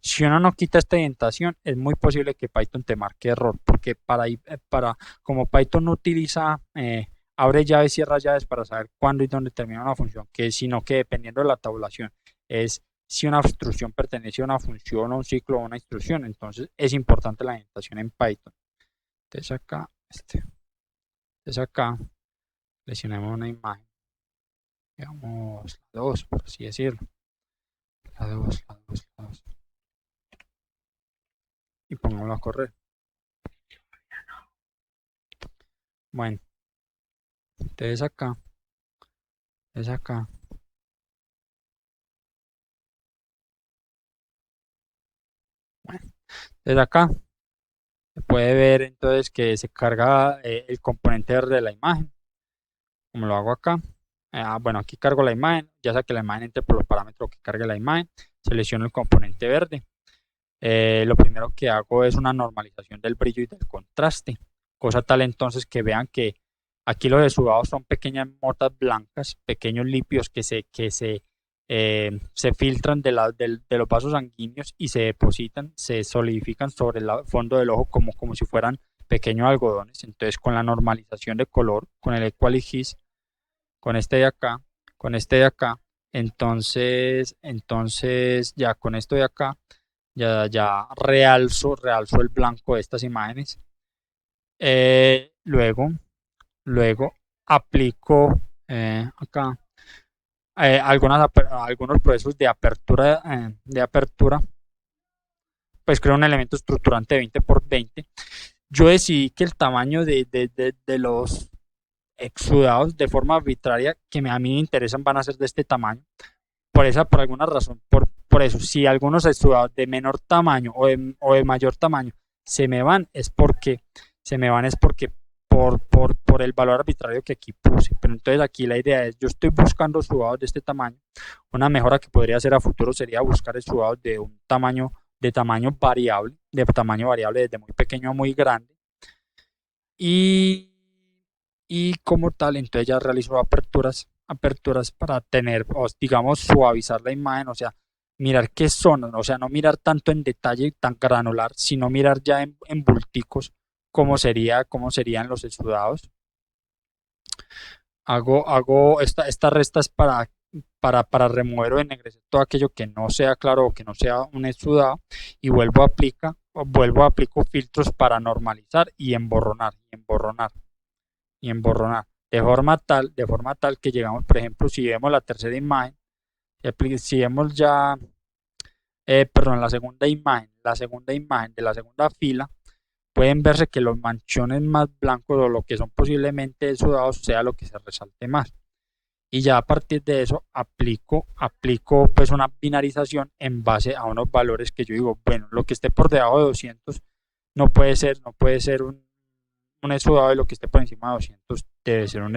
Si uno no quita esta indentación, es muy posible que Python te marque error, porque como Python no utiliza abre llaves, cierra llaves para saber cuándo y dónde termina una función, sino que dependiendo de la tabulación, es si una instrucción pertenece a una función, a un ciclo o a una instrucción. Entonces es importante la indentación en Python. Entonces acá, seleccionamos una imagen. digamos, la 2 por así decirlo. La 2 la 2 la 2 y pongámoslo a correr. Bueno, entonces acá, es acá. Bueno, desde acá se puede ver entonces que se carga el componente verde de la imagen, como lo hago acá. Bueno, aquí cargo la imagen, ya sea que la imagen entre por los parámetros que cargue la imagen, selecciono el componente verde. Lo primero que hago es una normalización del brillo y del contraste, cosa tal entonces que vean que aquí los exudados son pequeñas motas blancas, pequeños lípidos se filtran de los vasos sanguíneos y se depositan, se solidifican sobre el fondo del ojo como si fueran pequeños algodones. Entonces con la normalización de color, con el Equalize, con este de acá, con este de acá, entonces ya con esto de acá ya realzo el blanco de estas imágenes. Luego aplico acá algunos procesos de apertura, pues creo un elemento estructurante de 20 por 20. Yo decidí que el tamaño de los exudados de forma arbitraria que a mí me interesan van a ser de este tamaño. Por alguna razón, por eso, si algunos exudados de menor tamaño o de mayor tamaño se me van es porque por el valor arbitrario que aquí puse. Pero entonces aquí la idea es, yo estoy buscando exudados de este tamaño. Una mejora que podría hacer a futuro sería buscar exudados de tamaño variable desde muy pequeño a muy grande. Y, y como tal, entonces ya realizo aperturas para tener, o digamos, suavizar la imagen, o sea, mirar qué son, o sea, no mirar tanto en detalle, tan granular, sino mirar ya en bulticos cómo serían los exudados. Hago estas restas para remover o ennegrecer todo aquello que no sea claro o que no sea un exudado y vuelvo a aplico filtros para normalizar y emborronar de forma tal que llegamos, por ejemplo, si vemos la tercera imagen, si vemos ya, perdón, la segunda imagen de la segunda fila, pueden verse que los manchones más blancos o lo que son posiblemente sudados sea lo que se resalte más. Y ya a partir de eso aplico pues una binarización en base a unos valores que yo digo, bueno, lo que esté por debajo de 200 no puede ser un exudado y lo que esté por encima de 200 debe ser un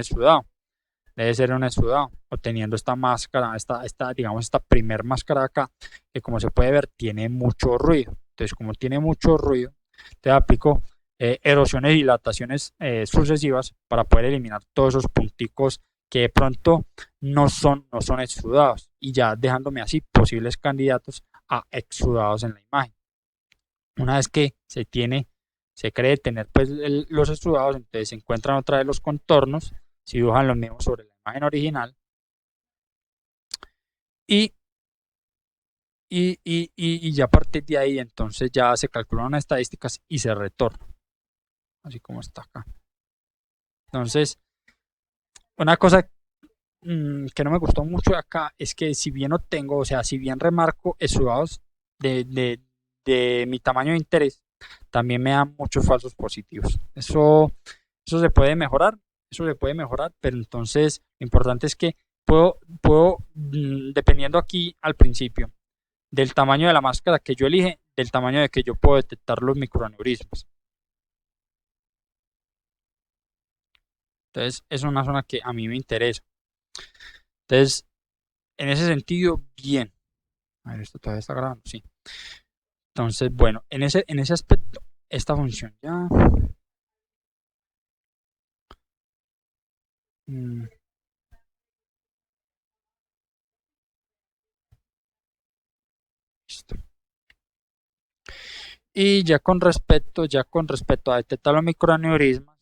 exudado, obteniendo esta máscara, digamos, esta primer máscara de acá, que como se puede ver tiene mucho ruido. Entonces, como tiene mucho ruido, te aplico erosiones y dilataciones sucesivas para poder eliminar todos esos punticos que de pronto no son exudados y ya dejándome así posibles candidatos a exudados en la imagen. Una vez que se cree tener pues los exudados, entonces se encuentran otra vez los contornos, se dibujan los mismos sobre la imagen original y, y ya a partir de ahí entonces ya se calculan unas estadísticas y se retorna, así como está acá. Entonces, una cosa que no me gustó mucho de acá es que si bien no tengo, o sea, si bien remarco exudados de mi tamaño de interés, también me dan muchos falsos positivos. Eso se puede mejorar, pero entonces lo importante es que dependiendo aquí al principio del tamaño de la máscara que yo elige, del tamaño de que yo puedo detectar los microaneurismas. Entonces, es una zona que a mí me interesa. Entonces, en ese sentido, bien. A ver, esto todavía está grabando, sí. Entonces, bueno, en ese aspecto, esta función ya. mm, Listo. Y ya con respecto a detectar los microaneurismas,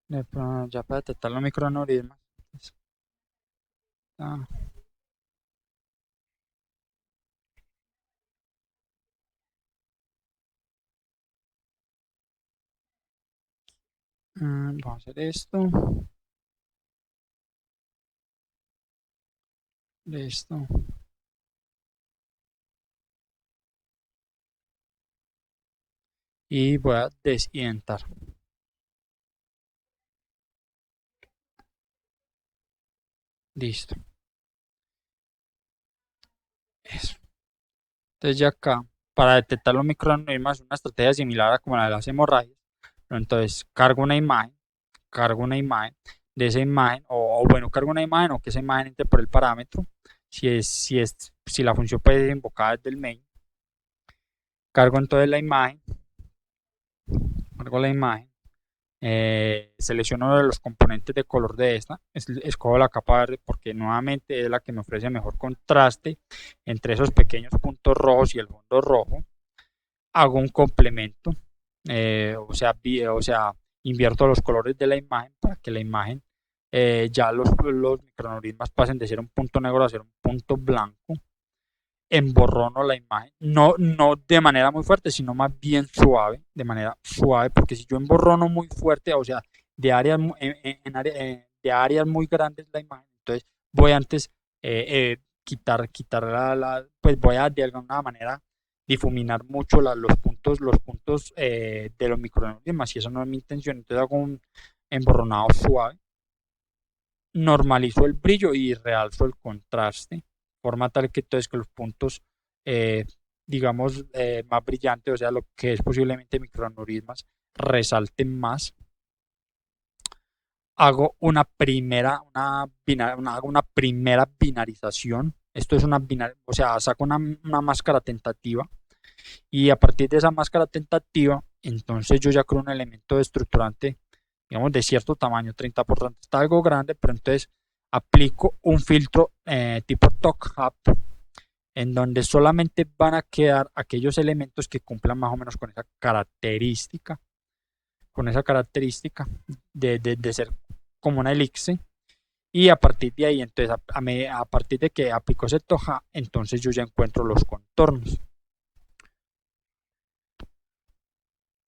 ya para detectar los microaneurismas, ah, vamos a hacer esto. Listo. Y voy a desidentar. Listo. Eso. Entonces ya acá, para detectar los microaneurismas, una estrategia similar a como la de las hemorragias. Entonces cargo una imagen de esa imagen, o bueno, cargo una imagen o que esa imagen entre por el parámetro, si la función puede ser invocada desde el main. Cargo entonces la imagen, cargo la imagen, selecciono uno de los componentes de color de esta, escojo la capa verde porque nuevamente es la que me ofrece mejor contraste entre esos pequeños puntos rojos y el fondo rojo. Hago un complemento, o sea, invierto los colores de la imagen para que la imagen, ya los microaneurismas pasen de ser un punto negro a ser un punto blanco. Emborrono la imagen, no de manera muy fuerte, sino más bien suave, de manera suave, porque si yo emborrono muy fuerte, o sea, de áreas, de áreas muy grandes la imagen, entonces voy antes quitar pues voy a de alguna manera difuminar mucho los puntos de los microorganismos, y eso no es mi intención, entonces hago un emborronado suave, normalizo el brillo y realzo el contraste, forma tal que entonces que los puntos, eh, digamos, más brillantes, o sea, lo que es posiblemente microaneurismas, resalten más. Hago hago una primera binarización. Esto es o sea, saco una máscara tentativa y a partir de esa máscara tentativa, entonces yo ya creo un elemento estructurante, digamos, de cierto tamaño, 30%, está algo grande, pero entonces aplico un filtro tipo TOC en donde solamente van a quedar aquellos elementos que cumplan más o menos con esa característica de ser como una elixir. Y a partir de ahí, entonces, a partir de que aplico ese toja, entonces yo ya encuentro los contornos.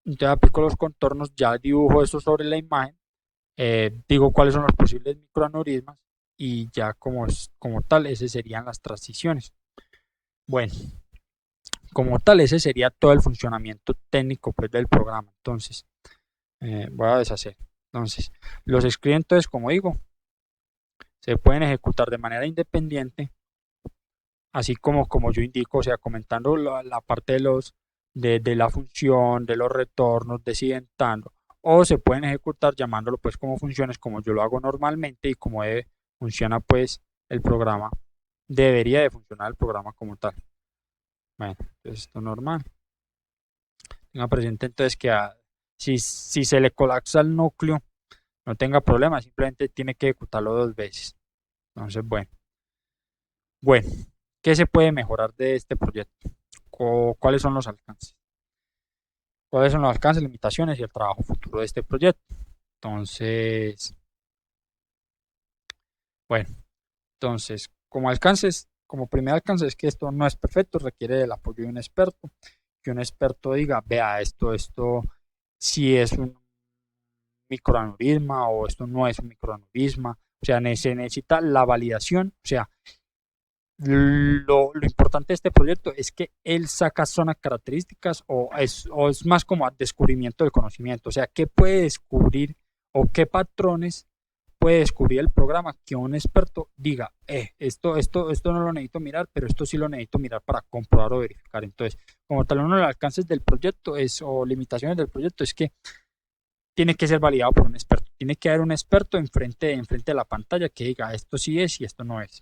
Entonces aplico los contornos, ya dibujo eso sobre la imagen, digo cuáles son los posibles microaneurismas y ya como tal, esas serían las transiciones. Bueno, como tal, ese sería todo el funcionamiento técnico pues, del programa. Entonces, voy a deshacer. Entonces, los scripts, entonces, como digo, se pueden ejecutar de manera independiente, así como yo indico, o sea, comentando la parte de la función, de los retornos, decidentando, o se pueden ejecutar llamándolo pues como funciones, como yo lo hago normalmente y como funciona pues el programa, debería de funcionar el programa como tal. Bueno, entonces esto es normal. Tenga presente entonces que si se le colapsa el núcleo, no tenga problema, simplemente tiene que ejecutarlo dos veces. Entonces, bueno, ¿qué se puede mejorar de este proyecto? ¿Cuáles son los alcances? ¿Cuáles son los alcances, limitaciones y el trabajo futuro de este proyecto? Entonces, bueno, como alcances, como primer alcance es que esto no es perfecto, requiere del apoyo de un experto, que un experto diga, vea esto, si es un microaneurisma o esto no es un microaneurisma, o sea, se necesita la validación, o sea, lo importante de este proyecto es que él saca zonas características o es más como a descubrimiento del conocimiento, o sea, qué puede descubrir o qué patrones puede descubrir el programa que un experto diga, esto no lo necesito mirar, pero esto sí lo necesito mirar para comprobar o verificar. Entonces, como tal, uno de los alcances del proyecto o limitaciones del proyecto es que tiene que ser validado por un experto. Tiene que haber un experto enfrente de la pantalla que diga esto sí es y esto no es.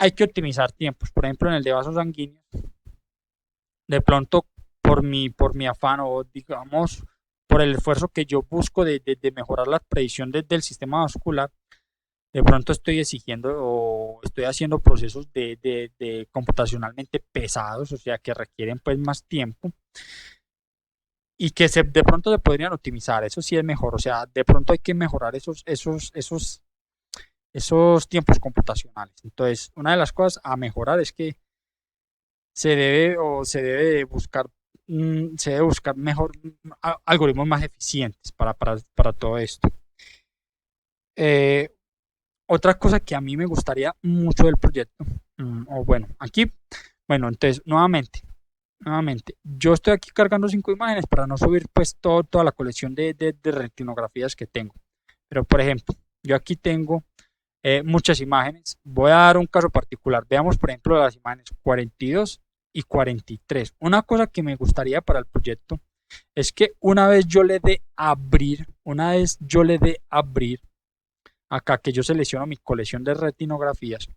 Hay que optimizar tiempos. Por ejemplo, en el de vasos sanguíneos, de pronto por mi afán o digamos por el esfuerzo que yo busco de mejorar la predicción del sistema vascular, de pronto estoy exigiendo o estoy haciendo procesos de computacionalmente pesados, o sea, que requieren pues más tiempo y que de pronto se podrían optimizar, eso sí es mejor, o sea, de pronto hay que mejorar esos tiempos computacionales. Entonces, una de las cosas a mejorar es que se debe buscar, se debe buscar mejor algoritmos más eficientes para todo esto. Eh, otra cosa que a mí me gustaría mucho del proyecto, o bueno, aquí, bueno, entonces, nuevamente, yo estoy aquí cargando 5 imágenes para no subir pues toda la colección de retinografías que tengo. Pero por ejemplo, yo aquí tengo muchas imágenes. Voy a dar un caso particular. Veamos por ejemplo las imágenes 42 y 43. Una cosa que me gustaría para el proyecto es que una vez yo le dé abrir, acá que yo selecciono mi colección de retinografías,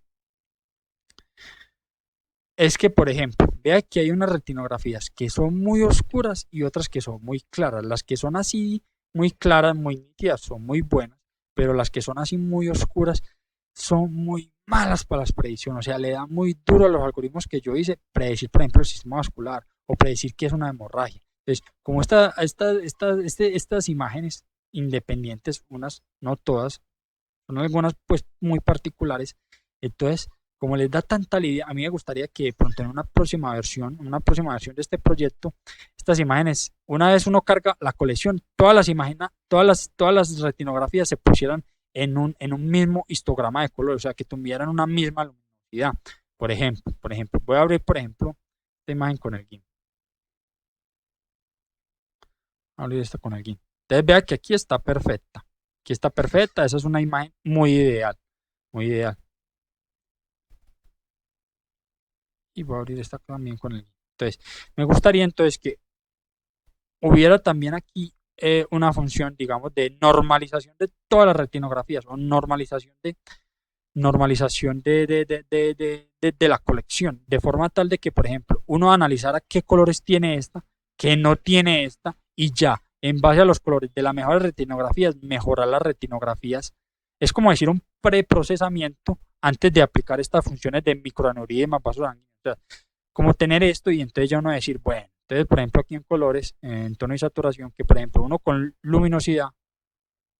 es que, por ejemplo, vea que hay unas retinografías que son muy oscuras y otras que son muy claras. Las que son así muy claras, muy nítidas, son muy buenas, pero las que son así muy oscuras son muy malas para las predicciones. O sea, le da muy duro a los algoritmos que yo hice predecir, por ejemplo, el sistema vascular o predecir que es una hemorragia. Entonces, como estas imágenes independientes, unas, no todas, son algunas pues muy particulares, entonces como les da tanta lidia, a mí me gustaría que pronto en una próxima versión de este proyecto, estas imágenes, una vez uno carga la colección, todas las imágenes, todas las retinografías se pusieran en un mismo histograma de color, o sea, que tuvieran una misma luminosidad. Por ejemplo, voy a abrir, por ejemplo, esta imagen con el GIMP. Voy a abrir esta con el GIMP. Entonces vea que aquí está perfecta. Aquí está perfecta, esa es una imagen muy ideal, muy ideal. Y voy a abrir esta también con el. Entonces, me gustaría entonces que hubiera también aquí una función, digamos, de normalización de todas las retinografías o normalización de la colección, de forma tal de que, por ejemplo, uno analizara qué colores tiene esta, qué no tiene esta, y ya, en base a los colores de las mejores retinografías, mejorar las retinografías. Es como decir un preprocesamiento antes de aplicar estas funciones de microaneurisma, vasos sanguíneos. O sea, como tener esto y entonces ya uno decir, bueno, entonces, por ejemplo, aquí en colores, en tono y saturación, que por ejemplo uno con luminosidad,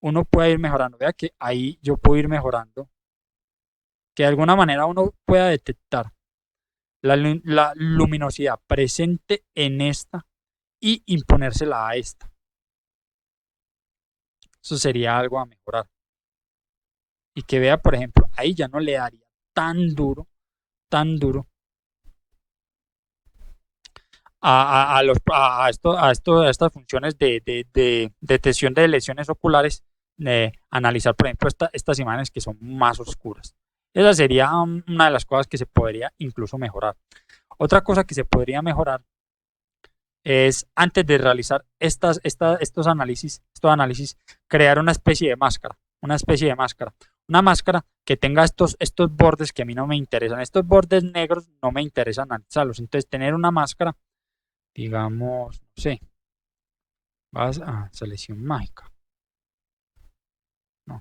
uno puede ir mejorando. Vea que ahí yo puedo ir mejorando, que de alguna manera uno pueda detectar la luminosidad presente en esta y imponérsela a esta. Eso sería algo a mejorar. Y que vea, por ejemplo, ahí ya no le daría tan duro a estas funciones de detección de lesiones oculares, analizar, por ejemplo, estas imágenes que son más oscuras. Esa sería una de las cosas que se podría incluso mejorar. Otra cosa que se podría mejorar es, antes de realizar estos análisis, crear una máscara que tenga estos bordes que a mí no me interesan, estos bordes negros no me interesan analizarlos, entonces tener una máscara, digamos, no sé, vas a selección mágica, no,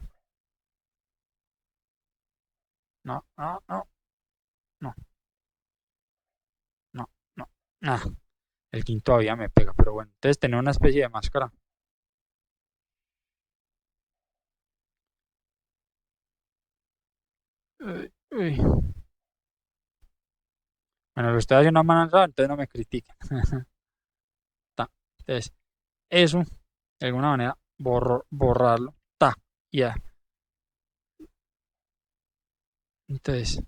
no, no, no, no, no, no, ah, el quinto todavía me pega, pero bueno, entonces tener una especie de máscara. Uy. Bueno, lo estoy haciendo a mano alzada, entonces no me critiquen. Entonces, eso, de alguna manera, borrarlo. Ya. Entonces,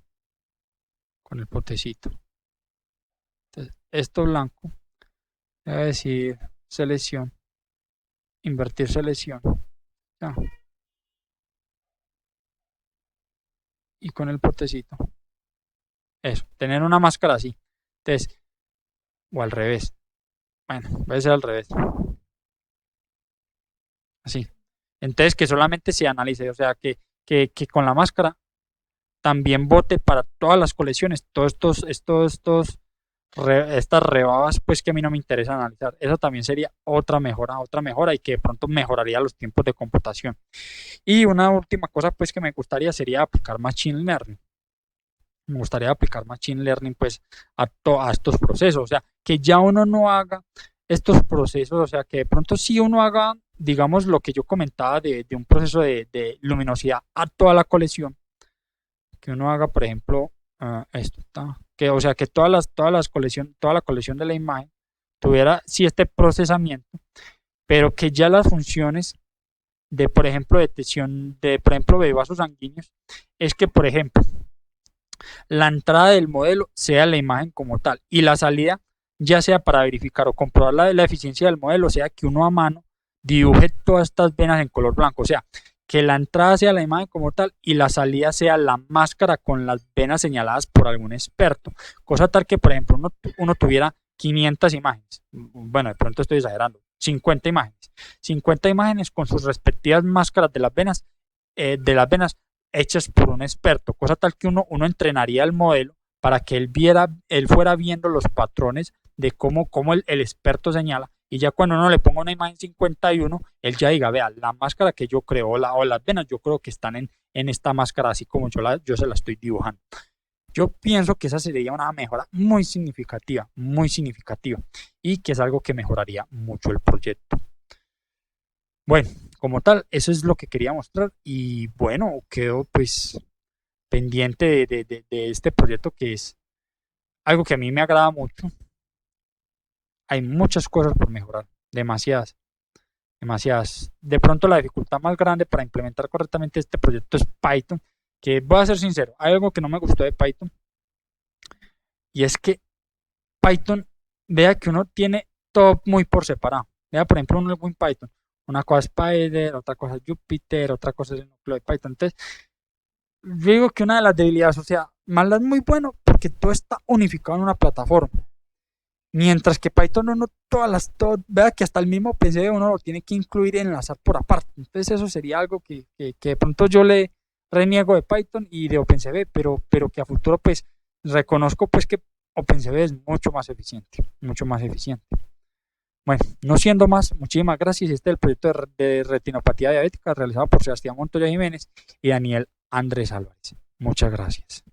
con el potecito. Entonces, esto blanco, voy a decir selección, invertir selección. Ya. Y con el potecito. Eso, tener una máscara así. Entonces, o al revés. Bueno, voy a ser al revés. Así. Entonces, que solamente se analice, o sea, que con la máscara también vote para todas las colecciones, estas rebabas, pues que a mí no me interesa analizar. Eso también sería otra mejora y que de pronto mejoraría los tiempos de computación. Y una última cosa, pues que me gustaría sería aplicar Machine Learning. Me gustaría aplicar Machine Learning, pues, a estos procesos. O sea, que ya uno no haga estos procesos, o sea, que de pronto sí uno haga, digamos, lo que yo comentaba de un proceso de luminosidad a toda la colección, que uno haga, por ejemplo, esto, que, o sea, que toda la colección de la imagen tuviera sí este procesamiento, pero que ya las funciones por ejemplo, detección de vasos sanguíneos, es que, por ejemplo, la entrada del modelo sea la imagen como tal y la salida ya sea para verificar o comprobar la eficiencia del modelo, sea que uno a mano dibuje todas estas venas en color blanco, o sea, que la entrada sea la imagen como tal y la salida sea la máscara con las venas señaladas por algún experto, cosa tal que, por ejemplo, uno tuviera 500 imágenes, bueno, de pronto estoy exagerando, 50 imágenes con sus respectivas máscaras de las venas hechas por un experto, cosa tal que uno entrenaría al modelo para que él fuera viendo los patrones de cómo el experto señala, y ya cuando uno le ponga una imagen 51, él ya diga, vea, la máscara que yo creo o las venas, yo creo que están en esta máscara, así como yo se la estoy dibujando. Yo pienso que esa sería una mejora muy significativa, y que es algo que mejoraría mucho el proyecto. Bueno, como tal, eso es lo que quería mostrar, y bueno, quedo pues pendiente de este proyecto, que es algo que a mí me agrada mucho. Hay muchas cosas por mejorar, demasiadas, demasiadas. De pronto la dificultad más grande para implementar correctamente este proyecto es Python, que voy a ser sincero, hay algo que no me gustó de Python, y es que Python, vea que uno tiene todo muy por separado. Vea, por ejemplo, uno en Python, una cosa es Python, otra cosa es Jupyter, otra cosa es el núcleo de Python. Entonces, yo digo que una de las debilidades, o sea, más es muy bueno porque todo está unificado en una plataforma. Mientras que Python uno vea que hasta el mismo PC uno lo tiene que incluir y enlazar por aparte. Entonces eso sería algo que de pronto yo le reniego de Python y de OpenCV, pero que a futuro pues reconozco pues que OpenCV es mucho más eficiente, mucho más eficiente. Bueno, no siendo más, muchísimas gracias. Este es el proyecto de retinopatía diabética realizado por Sebastián Montoya Jiménez y Daniel Andrés Álvarez. Muchas gracias.